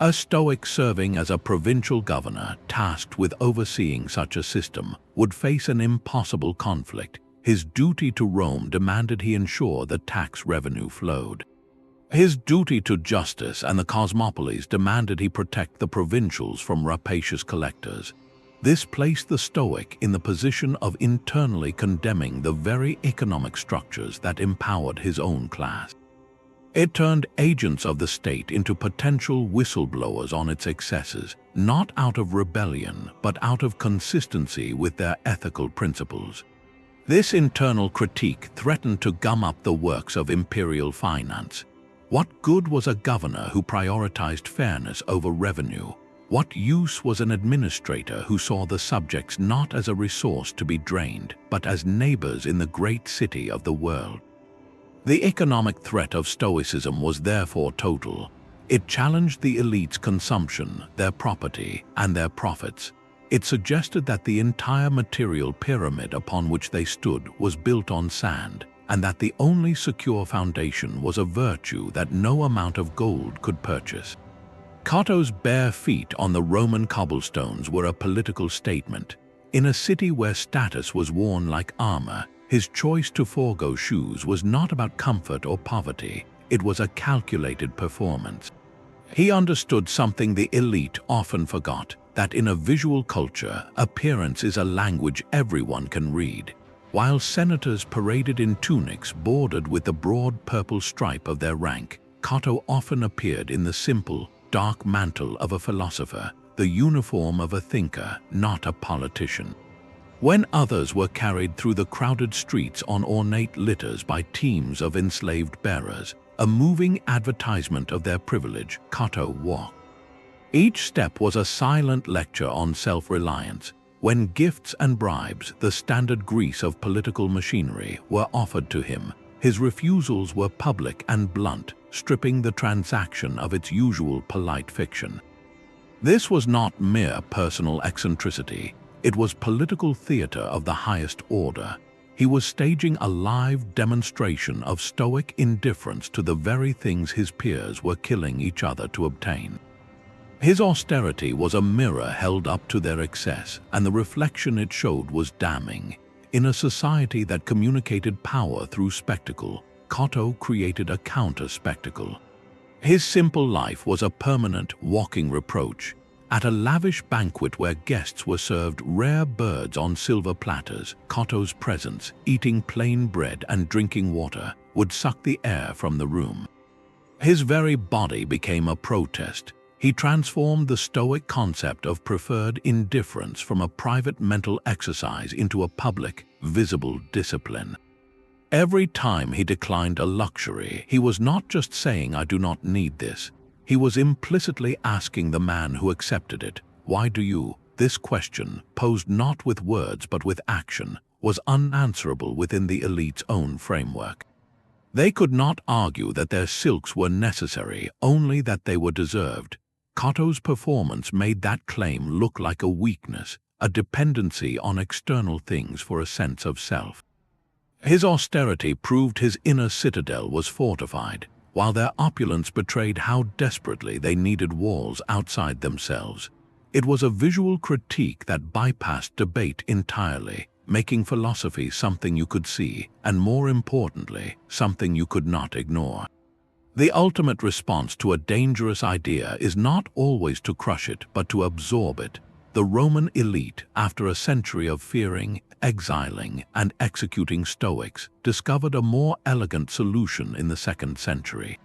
A: A Stoic serving as a provincial governor tasked with overseeing such a system would face an impossible conflict. His duty to Rome demanded he ensure the tax revenue flowed. His duty to justice and the Cosmopolis demanded he protect the provincials from rapacious collectors. This placed the Stoic in the position of internally condemning the very economic structures that empowered his own class. It turned agents of the state into potential whistleblowers on its excesses, not out of rebellion, but out of consistency with their ethical principles. This internal critique threatened to gum up the works of imperial finance. What good was a governor who prioritized fairness over revenue? What use was an administrator who saw the subjects not as a resource to be drained, but as neighbors in the great city of the world? The economic threat of Stoicism was therefore total. It challenged the elite's consumption, their property, and their profits. It suggested that the entire material pyramid upon which they stood was built on sand, and that the only secure foundation was a virtue that no amount of gold could purchase. Cato's bare feet on the Roman cobblestones were a political statement. In a city where status was worn like armor, his choice to forego shoes was not about comfort or poverty, it was a calculated performance. He understood something the elite often forgot, that in a visual culture, appearance is a language everyone can read. While senators paraded in tunics bordered with the broad purple stripe of their rank, Cato often appeared in the simple, dark mantle of a philosopher, the uniform of a thinker, not a politician. When others were carried through the crowded streets on ornate litters by teams of enslaved bearers, a moving advertisement of their privilege, Cato walked. Each step was a silent lecture on self-reliance. When gifts and bribes, the standard grease of political machinery, were offered to him, his refusals were public and blunt, stripping the transaction of its usual polite fiction. This was not mere personal eccentricity. It was political theater of the highest order. He was staging a live demonstration of Stoic indifference to the very things his peers were killing each other to obtain. His austerity was a mirror held up to their excess, and the reflection it showed was damning. In a society that communicated power through spectacle, Cato created a counter-spectacle. His simple life was a permanent, walking reproach. At a lavish banquet where guests were served rare birds on silver platters, Cato's presence, eating plain bread and drinking water, would suck the air from the room. His very body became a protest. He transformed the Stoic concept of preferred indifference from a private mental exercise into a public, visible discipline. Every time he declined a luxury, he was not just saying, "I do not need this." He was implicitly asking the man who accepted it, "Why do you?" this question, posed not with words but with action, was unanswerable within the elite's own framework. They could not argue that their silks were necessary, only that they were deserved. Cato's performance made that claim look like a weakness, a dependency on external things for a sense of self. His austerity proved his inner citadel was fortified, while their opulence betrayed how desperately they needed walls outside themselves. It was a visual critique that bypassed debate entirely, making philosophy something you could see, and more importantly, something you could not ignore. The ultimate response to a dangerous idea is not always to crush it, but to absorb it. The Roman elite, after a century of fearing, exiling, and executing Stoics, discovered a more elegant solution in the 2nd century.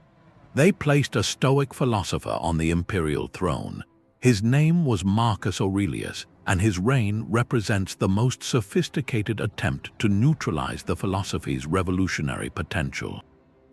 A: They placed a Stoic philosopher on the imperial throne. His name was Marcus Aurelius, and his reign represents the most sophisticated attempt to neutralize the philosophy's revolutionary potential.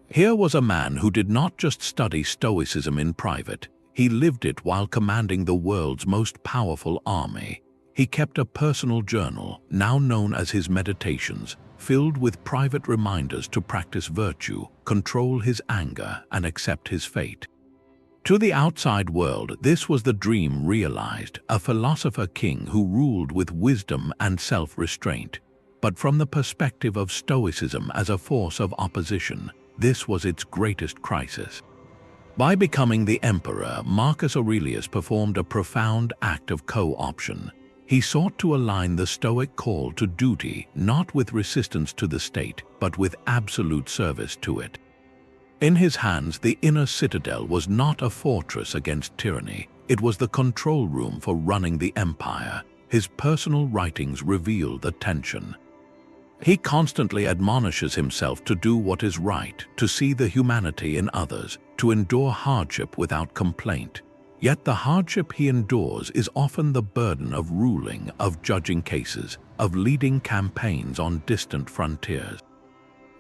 A: Here was a man who did not just study Stoicism in private, he lived it while commanding the world's most powerful army. He kept a personal journal, now known as his Meditations, filled with private reminders to practice virtue, control his anger, and accept his fate. To the outside world, this was the dream realized, a philosopher king who ruled with wisdom and self-restraint. But from the perspective of Stoicism as a force of opposition, this was its greatest crisis. By becoming the emperor, Marcus Aurelius performed a profound act of co-option. He sought to align the Stoic call to duty not with resistance to the state, but with absolute service to it. In his hands, the inner citadel was not a fortress against tyranny. It was the control room for running the empire. His personal writings reveal the tension. He constantly admonishes himself to do what is right, to see the humanity in others, to endure hardship without complaint. Yet the hardship he endures is often the burden of ruling, of judging cases, of leading campaigns on distant frontiers.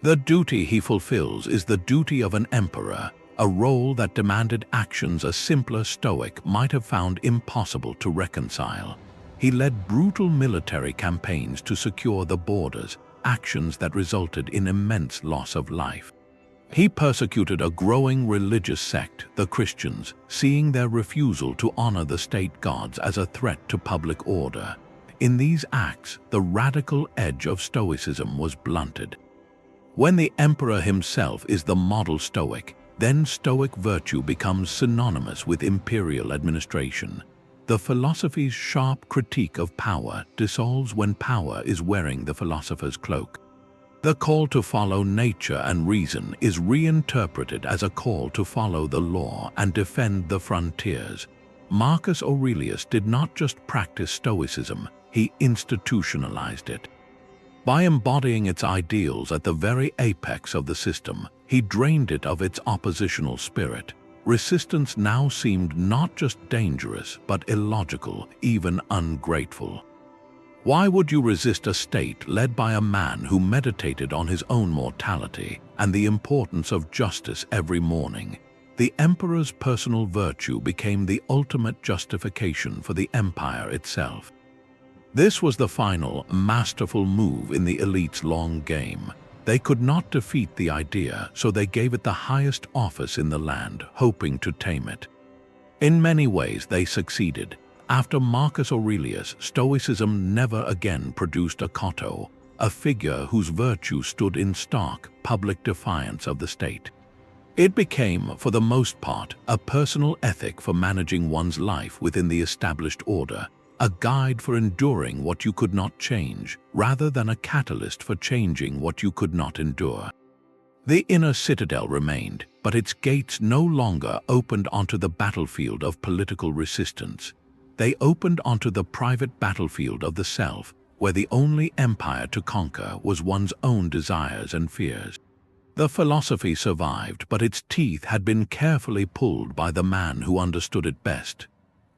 A: The duty he fulfills is the duty of an emperor, a role that demanded actions a simpler Stoic might have found impossible to reconcile. He led brutal military campaigns to secure the borders, actions that resulted in immense loss of life. He persecuted a growing religious sect, the Christians, seeing their refusal to honor the state gods as a threat to public order. In these acts, the radical edge of Stoicism was blunted. When the emperor himself is the model Stoic, then Stoic virtue becomes synonymous with imperial administration. The philosophy's sharp critique of power dissolves when power is wearing the philosopher's cloak. The call to follow nature and reason is reinterpreted as a call to follow the law and defend the frontiers. Marcus Aurelius did not just practice Stoicism, he institutionalized it. By embodying its ideals at the very apex of the system, he drained it of its oppositional spirit. Resistance now seemed not just dangerous, but illogical, even ungrateful. Why would you resist a state led by a man who meditated on his own mortality and the importance of justice every morning? The emperor's personal virtue became the ultimate justification for the empire itself. This was the final, masterful move in the elite's long game. They could not defeat the idea, so they gave it the highest office in the land, hoping to tame it. In many ways, they succeeded. After Marcus Aurelius, Stoicism never again produced a Cato, a figure whose virtue stood in stark, public defiance of the state. It became, for the most part, a personal ethic for managing one's life within the established order, a guide for enduring what you could not change, rather than a catalyst for changing what you could not endure. The inner citadel remained, but its gates no longer opened onto the battlefield of political resistance. They opened onto the private battlefield of the self, where the only empire to conquer was one's own desires and fears. The philosophy survived, but its teeth had been carefully pulled by the man who understood it best.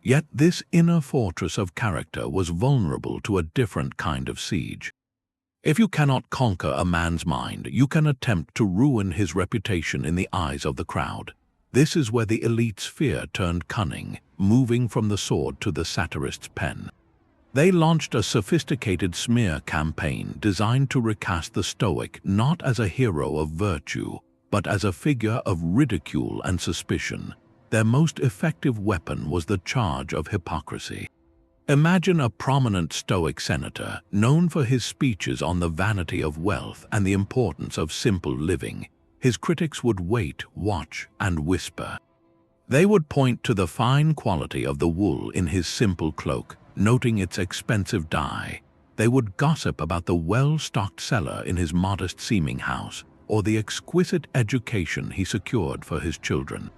A: Yet this inner fortress of character was vulnerable to a different kind of siege. If you cannot conquer a man's mind, you can attempt to ruin his reputation in the eyes of the crowd. This is where the elite's fear turned cunning, moving from the sword to the satirist's pen. They launched a sophisticated smear campaign designed to recast the Stoic not as a hero of virtue, but as a figure of ridicule and suspicion. Their most effective weapon was the charge of hypocrisy. Imagine a prominent Stoic senator, known for his speeches on the vanity of wealth and the importance of simple living. His critics would wait, watch, and whisper. They would point to the fine quality of the wool in his simple cloak, noting its expensive dye. They would gossip about the well-stocked cellar in his modest-seeming house, or the exquisite education he secured for his children.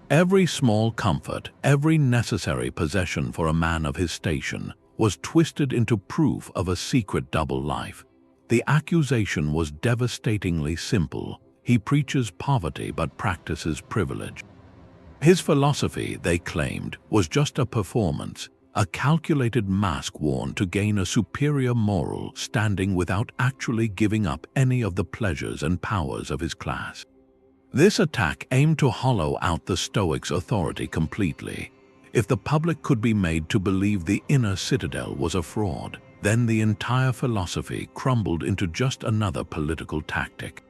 A: Every small comfort, every necessary possession for a man of his station, was twisted into proof of a secret double life. The accusation was devastatingly simple. He preaches poverty but practices privilege. His philosophy, they claimed, was just a performance, a calculated mask worn to gain a superior moral standing without actually giving up any of the pleasures and powers of his class. This attack aimed to hollow out the Stoics' authority completely. If the public could be made to believe the inner citadel was a fraud, then the entire philosophy crumbled into just another political tactic.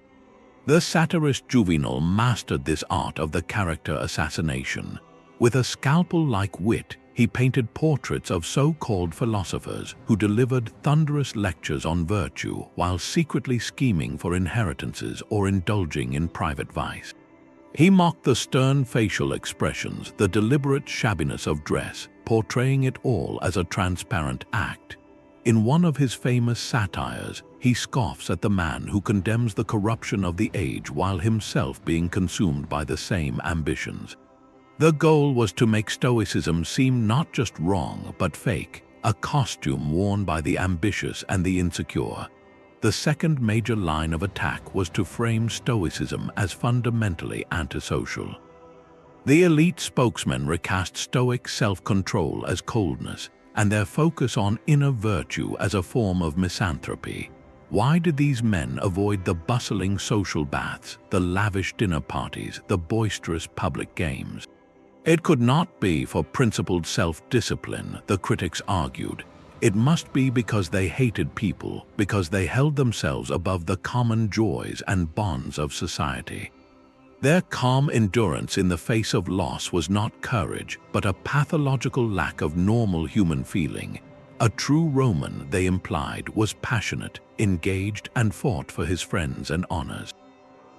A: The satirist Juvenal mastered this art of the character assassination. With a scalpel-like wit, he painted portraits of so-called philosophers who delivered thunderous lectures on virtue while secretly scheming for inheritances or indulging in private vice. He mocked the stern facial expressions, the deliberate shabbiness of dress, portraying it all as a transparent act. In one of his famous satires, he scoffs at the man who condemns the corruption of the age while himself being consumed by the same ambitions. The goal was to make Stoicism seem not just wrong but fake, a costume worn by the ambitious and the insecure. The second major line of attack was to frame Stoicism as fundamentally antisocial. The elite spokesmen recast Stoic self-control as coldness, and their focus on inner virtue as a form of misanthropy. Why did these men avoid the bustling social baths, the lavish dinner parties, the boisterous public games? It could not be for principled self-discipline, the critics argued. It must be because they hated people, because they held themselves above the common joys and bonds of society. Their calm endurance in the face of loss was not courage, but a pathological lack of normal human feeling. A true Roman, they implied, was passionate, engaged, and fought for his friends and honors.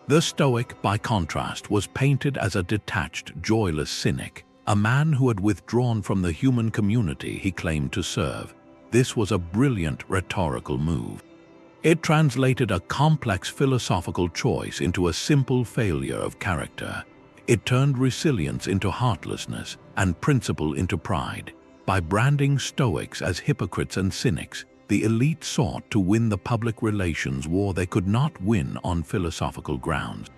A: The Stoic, by contrast, was painted as a detached, joyless cynic, a man who had withdrawn from the human community he claimed to serve. This was a brilliant rhetorical move. It translated a complex philosophical choice into a simple failure of character. It turned resilience into heartlessness and principle into pride. By branding Stoics as hypocrites and cynics, the elite sought to win the public relations war they could not win on philosophical grounds.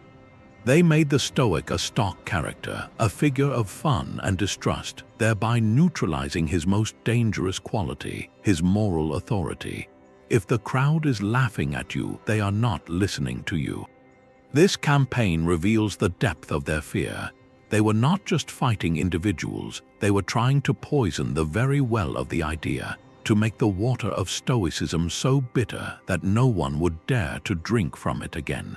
A: They made the Stoic a stock character, a figure of fun and distrust, thereby neutralizing his most dangerous quality, his moral authority. If the crowd is laughing at you, they are not listening to you. This campaign reveals the depth of their fear. They were not just fighting individuals, they were trying to poison the very well of the idea, to make the water of Stoicism so bitter that no one would dare to drink from it again.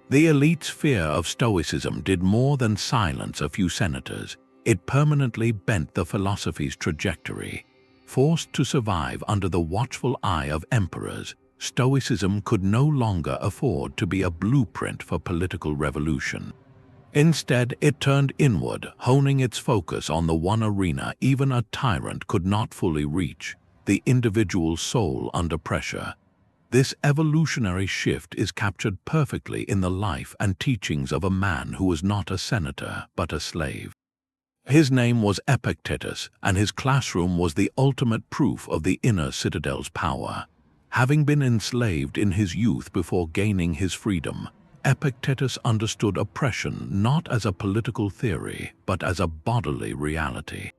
A: The elite's fear of Stoicism did more than silence a few senators. It permanently bent the philosophy's trajectory. Forced to survive under the watchful eye of emperors, Stoicism could no longer afford to be a blueprint for political revolution. Instead, it turned inward, honing its focus on the one arena even a tyrant could not fully reach: the individual soul under pressure. This evolutionary shift is captured perfectly in the life and teachings of a man who was not a senator but a slave. His name was Epictetus, and his classroom was the ultimate proof of the inner citadel's power. Having been enslaved in his youth before gaining his freedom, Epictetus understood oppression not as a political theory but as a bodily reality.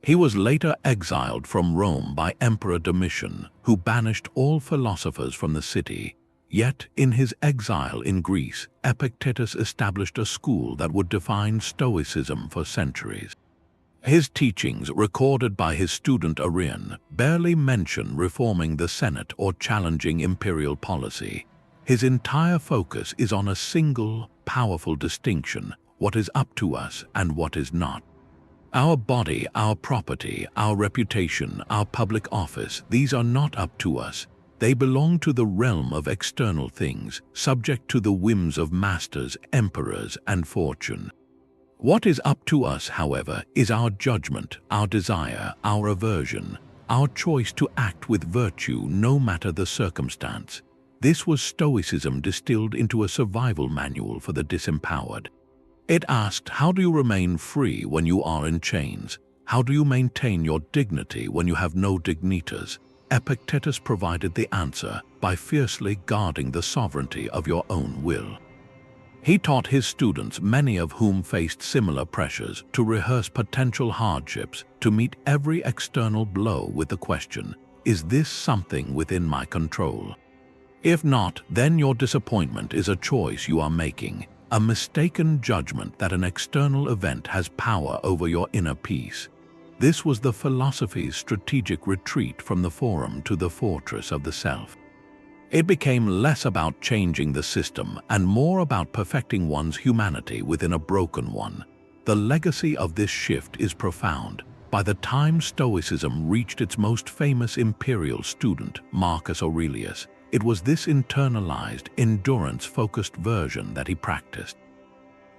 A: He was later exiled from Rome by Emperor Domitian, who banished all philosophers from the city. Yet, in his exile in Greece, Epictetus established a school that would define Stoicism for centuries. His teachings, recorded by his student Arrian, barely mention reforming the Senate or challenging imperial policy. His entire focus is on a single, powerful distinction: what is up to us and what is not. Our body, our property, our reputation, our public office, these are not up to us. They belong to the realm of external things, subject to the whims of masters, emperors, and fortune. What is up to us, however, is our judgment, our desire, our aversion, our choice to act with virtue no matter the circumstance. This was Stoicism distilled into a survival manual for the disempowered. It asked, how do you remain free when you are in chains? How do you maintain your dignity when you have no dignitas? Epictetus provided the answer: by fiercely guarding the sovereignty of your own will. He taught his students, many of whom faced similar pressures, to rehearse potential hardships, to meet every external blow with the question, is this something within my control? If not, then your disappointment is a choice you are making, a mistaken judgment that an external event has power over your inner peace. This was the philosophy's strategic retreat from the forum to the fortress of the self. It became less about changing the system and more about perfecting one's humanity within a broken one. The legacy of this shift is profound. By the time Stoicism reached its most famous imperial student, Marcus Aurelius, it was this internalized, endurance-focused version that he practiced.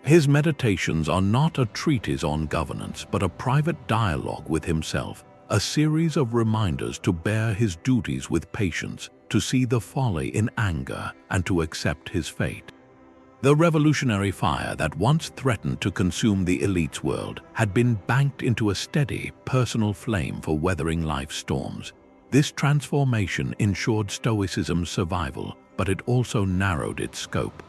A: His meditations are not a treatise on governance, but a private dialogue with himself, a series of reminders to bear his duties with patience, to see the folly in anger, and to accept his fate. The revolutionary fire that once threatened to consume the elite's world had been banked into a steady, personal flame for weathering life's storms. This transformation ensured Stoicism's survival, but it also narrowed its scope.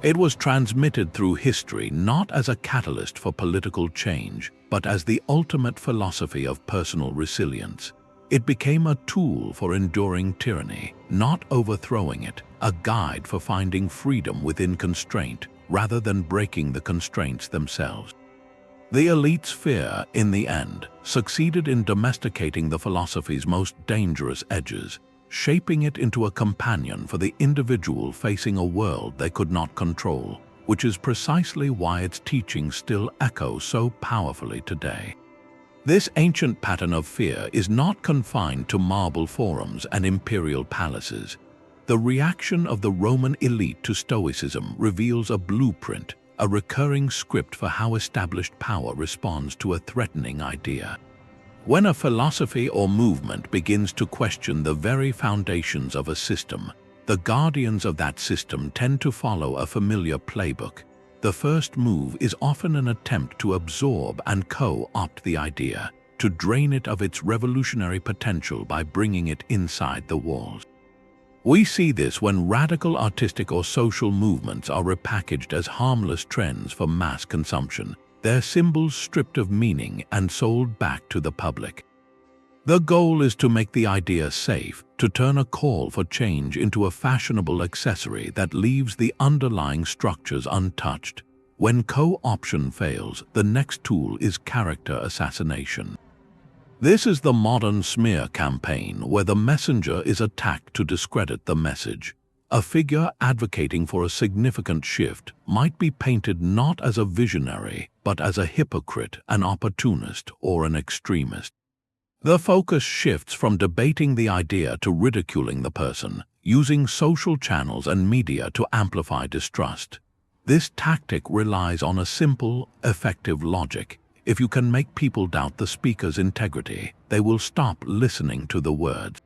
A: It was transmitted through history not as a catalyst for political change, but as the ultimate philosophy of personal resilience. It became a tool for enduring tyranny, not overthrowing it, a guide for finding freedom within constraint, rather than breaking the constraints themselves. The elite's fear, in the end, succeeded in domesticating the philosophy's most dangerous edges, shaping it into a companion for the individual facing a world they could not control, which is precisely why its teachings still echo so powerfully today. This ancient pattern of fear is not confined to marble forums and imperial palaces. The reaction of the Roman elite to Stoicism reveals a blueprint, a recurring script for how established power responds to a threatening idea. When a philosophy or movement begins to question the very foundations of a system, the guardians of that system tend to follow a familiar playbook. The first move is often an attempt to absorb and co-opt the idea, to drain it of its revolutionary potential by bringing it inside the walls. We see this when radical artistic or social movements are repackaged as harmless trends for mass consumption, their symbols stripped of meaning and sold back to the public. The goal is to make the idea safe, to turn a call for change into a fashionable accessory that leaves the underlying structures untouched. When co-option fails, the next tool is character assassination. This is the modern smear campaign, where the messenger is attacked to discredit the message. A figure advocating for a significant shift might be painted not as a visionary, but as a hypocrite, an opportunist, or an extremist. The focus shifts from debating the idea to ridiculing the person, using social channels and media to amplify distrust. This tactic relies on a simple, effective logic. If you can make people doubt the speaker's integrity, they will stop listening to the words.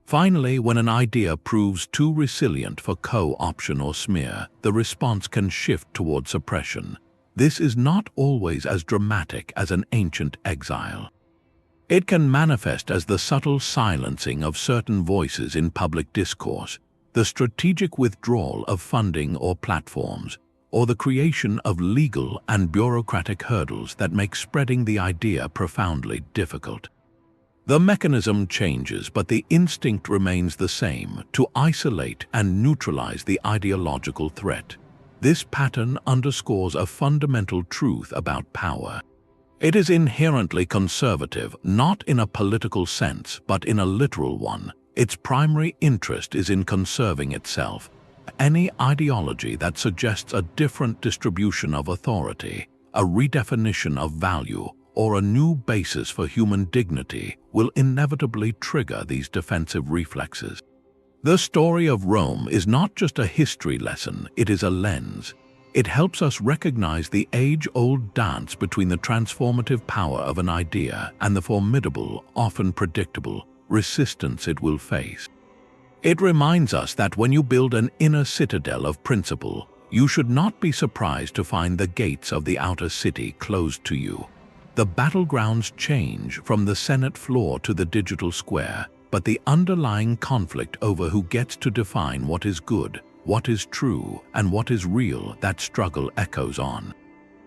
A: Finally, when an idea proves too resilient for co-option or smear, the response can shift toward suppression. This is not always as dramatic as an ancient exile. It can manifest as the subtle silencing of certain voices in public discourse, the strategic withdrawal of funding or platforms, or the creation of legal and bureaucratic hurdles that make spreading the idea profoundly difficult. The mechanism changes, but the instinct remains the same: to isolate and neutralize the ideological threat. This pattern underscores a fundamental truth about power. It is inherently conservative, not in a political sense, but in a literal one. Its primary interest is in conserving itself. Any ideology that suggests a different distribution of authority, a redefinition of value, or a new basis for human dignity will inevitably trigger these defensive reflexes. The story of Rome is not just a history lesson, it is a lens. It helps us recognize the age-old dance between the transformative power of an idea and the formidable, often predictable, resistance it will face. It reminds us that when you build an inner citadel of principle, you should not be surprised to find the gates of the outer city closed to you. The battlegrounds change from the Senate floor to the digital square, but the underlying conflict over who gets to define what is good, what is true, and what is real, that struggle echoes on.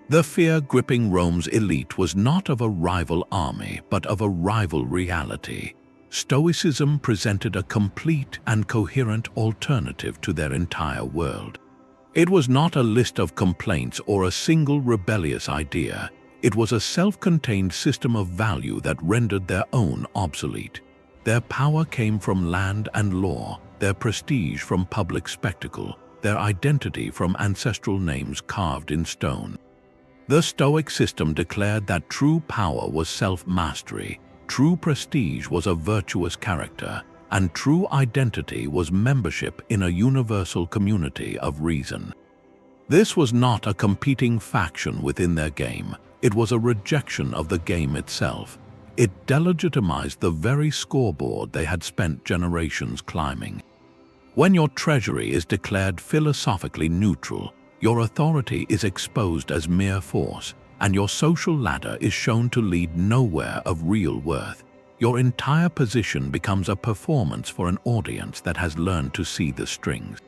A: The fear gripping Rome's elite was not of a rival army, but of a rival reality. Stoicism presented a complete and coherent alternative to their entire world. It was not a list of complaints or a single rebellious idea. It was a self-contained system of value that rendered their own obsolete. Their power came from land and law, their prestige from public spectacle, their identity from ancestral names carved in stone. The Stoic system declared that true power was self-mastery, true prestige was a virtuous character, and true identity was membership in a universal community of reason. This was not a competing faction within their game. It was a rejection of the game itself. It delegitimized the very scoreboard they had spent generations climbing. When your treasury is declared philosophically neutral, your authority is exposed as mere force, and your social ladder is shown to lead nowhere of real worth. Your entire position becomes a performance for an audience that has learned to see the strings.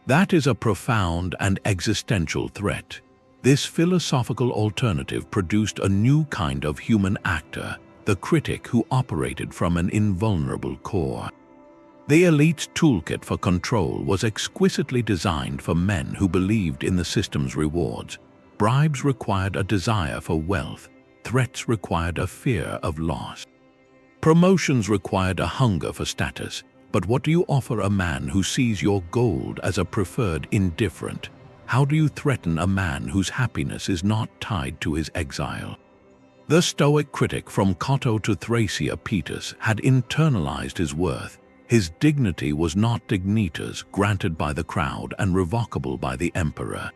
A: That is a profound and existential threat. This philosophical alternative produced a new kind of human actor, the critic who operated from an invulnerable core. The elite's toolkit for control was exquisitely designed for men who believed in the system's rewards. Bribes required a desire for wealth. Threats required a fear of loss. Promotions required a hunger for status. But what do you offer a man who sees your gold as a preferred indifferent? How do you threaten a man whose happiness is not tied to his exile? The Stoic critic from Cato to Thrasea Paetus had internalized his worth. His dignity was not dignitas granted by the crowd and revocable by the emperor.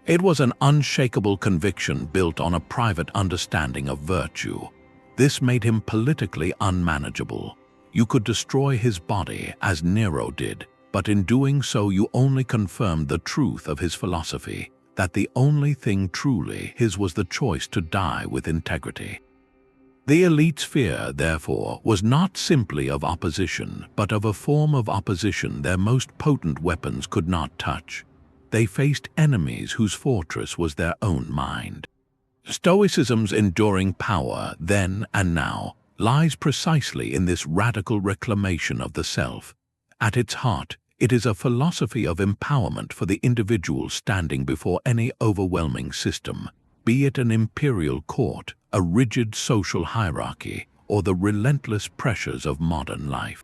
A: It was an unshakable conviction built on a private understanding of virtue. This made him politically unmanageable. You could destroy his body as Nero did, but in doing so you only confirmed the truth of his philosophy, that the only thing truly his was the choice to die with integrity. The elite's fear, therefore, was not simply of opposition, but of a form of opposition their most potent weapons could not touch. They faced enemies whose fortress was their own mind. Stoicism's enduring power, then and now, lies precisely in this radical reclamation of the self. At its heart, it is a philosophy of empowerment for the individual standing before any overwhelming system, be it an imperial court, a rigid social hierarchy, or the relentless pressures of modern life.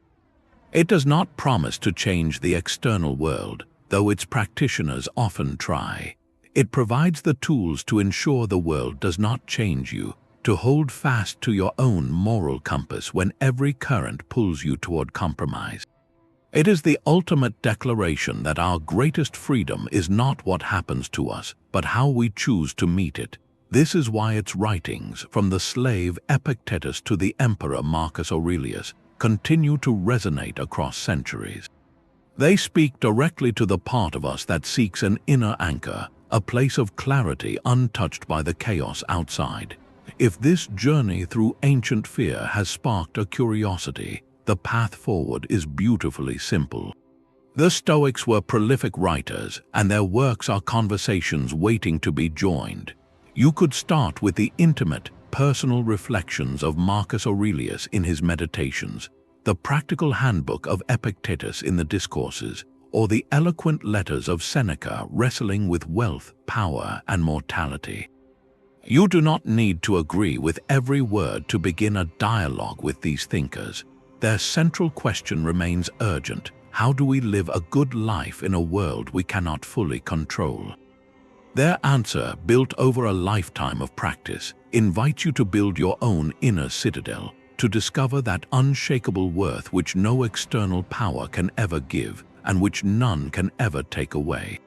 A: It does not promise to change the external world, though its practitioners often try. It provides the tools to ensure the world does not change you, to hold fast to your own moral compass when every current pulls you toward compromise. It is the ultimate declaration that our greatest freedom is not what happens to us, but how we choose to meet it. This is why its writings, from the slave Epictetus to the emperor Marcus Aurelius, continue to resonate across centuries. They speak directly to the part of us that seeks an inner anchor, a place of clarity untouched by the chaos outside. If this journey through ancient fear has sparked a curiosity, the path forward is beautifully simple. The Stoics were prolific writers, and their works are conversations waiting to be joined. You could start with the intimate, personal reflections of Marcus Aurelius in his Meditations, the practical handbook of Epictetus in the Discourses, or the eloquent letters of Seneca wrestling with wealth, power, and mortality. You do not need to agree with every word to begin a dialogue with these thinkers. Their central question remains urgent. How do we live a good life in a world we cannot fully control? Their answer, built over a lifetime of practice, invites you to build your own inner citadel, to discover that unshakable worth which no external power can ever give and which none can ever take away.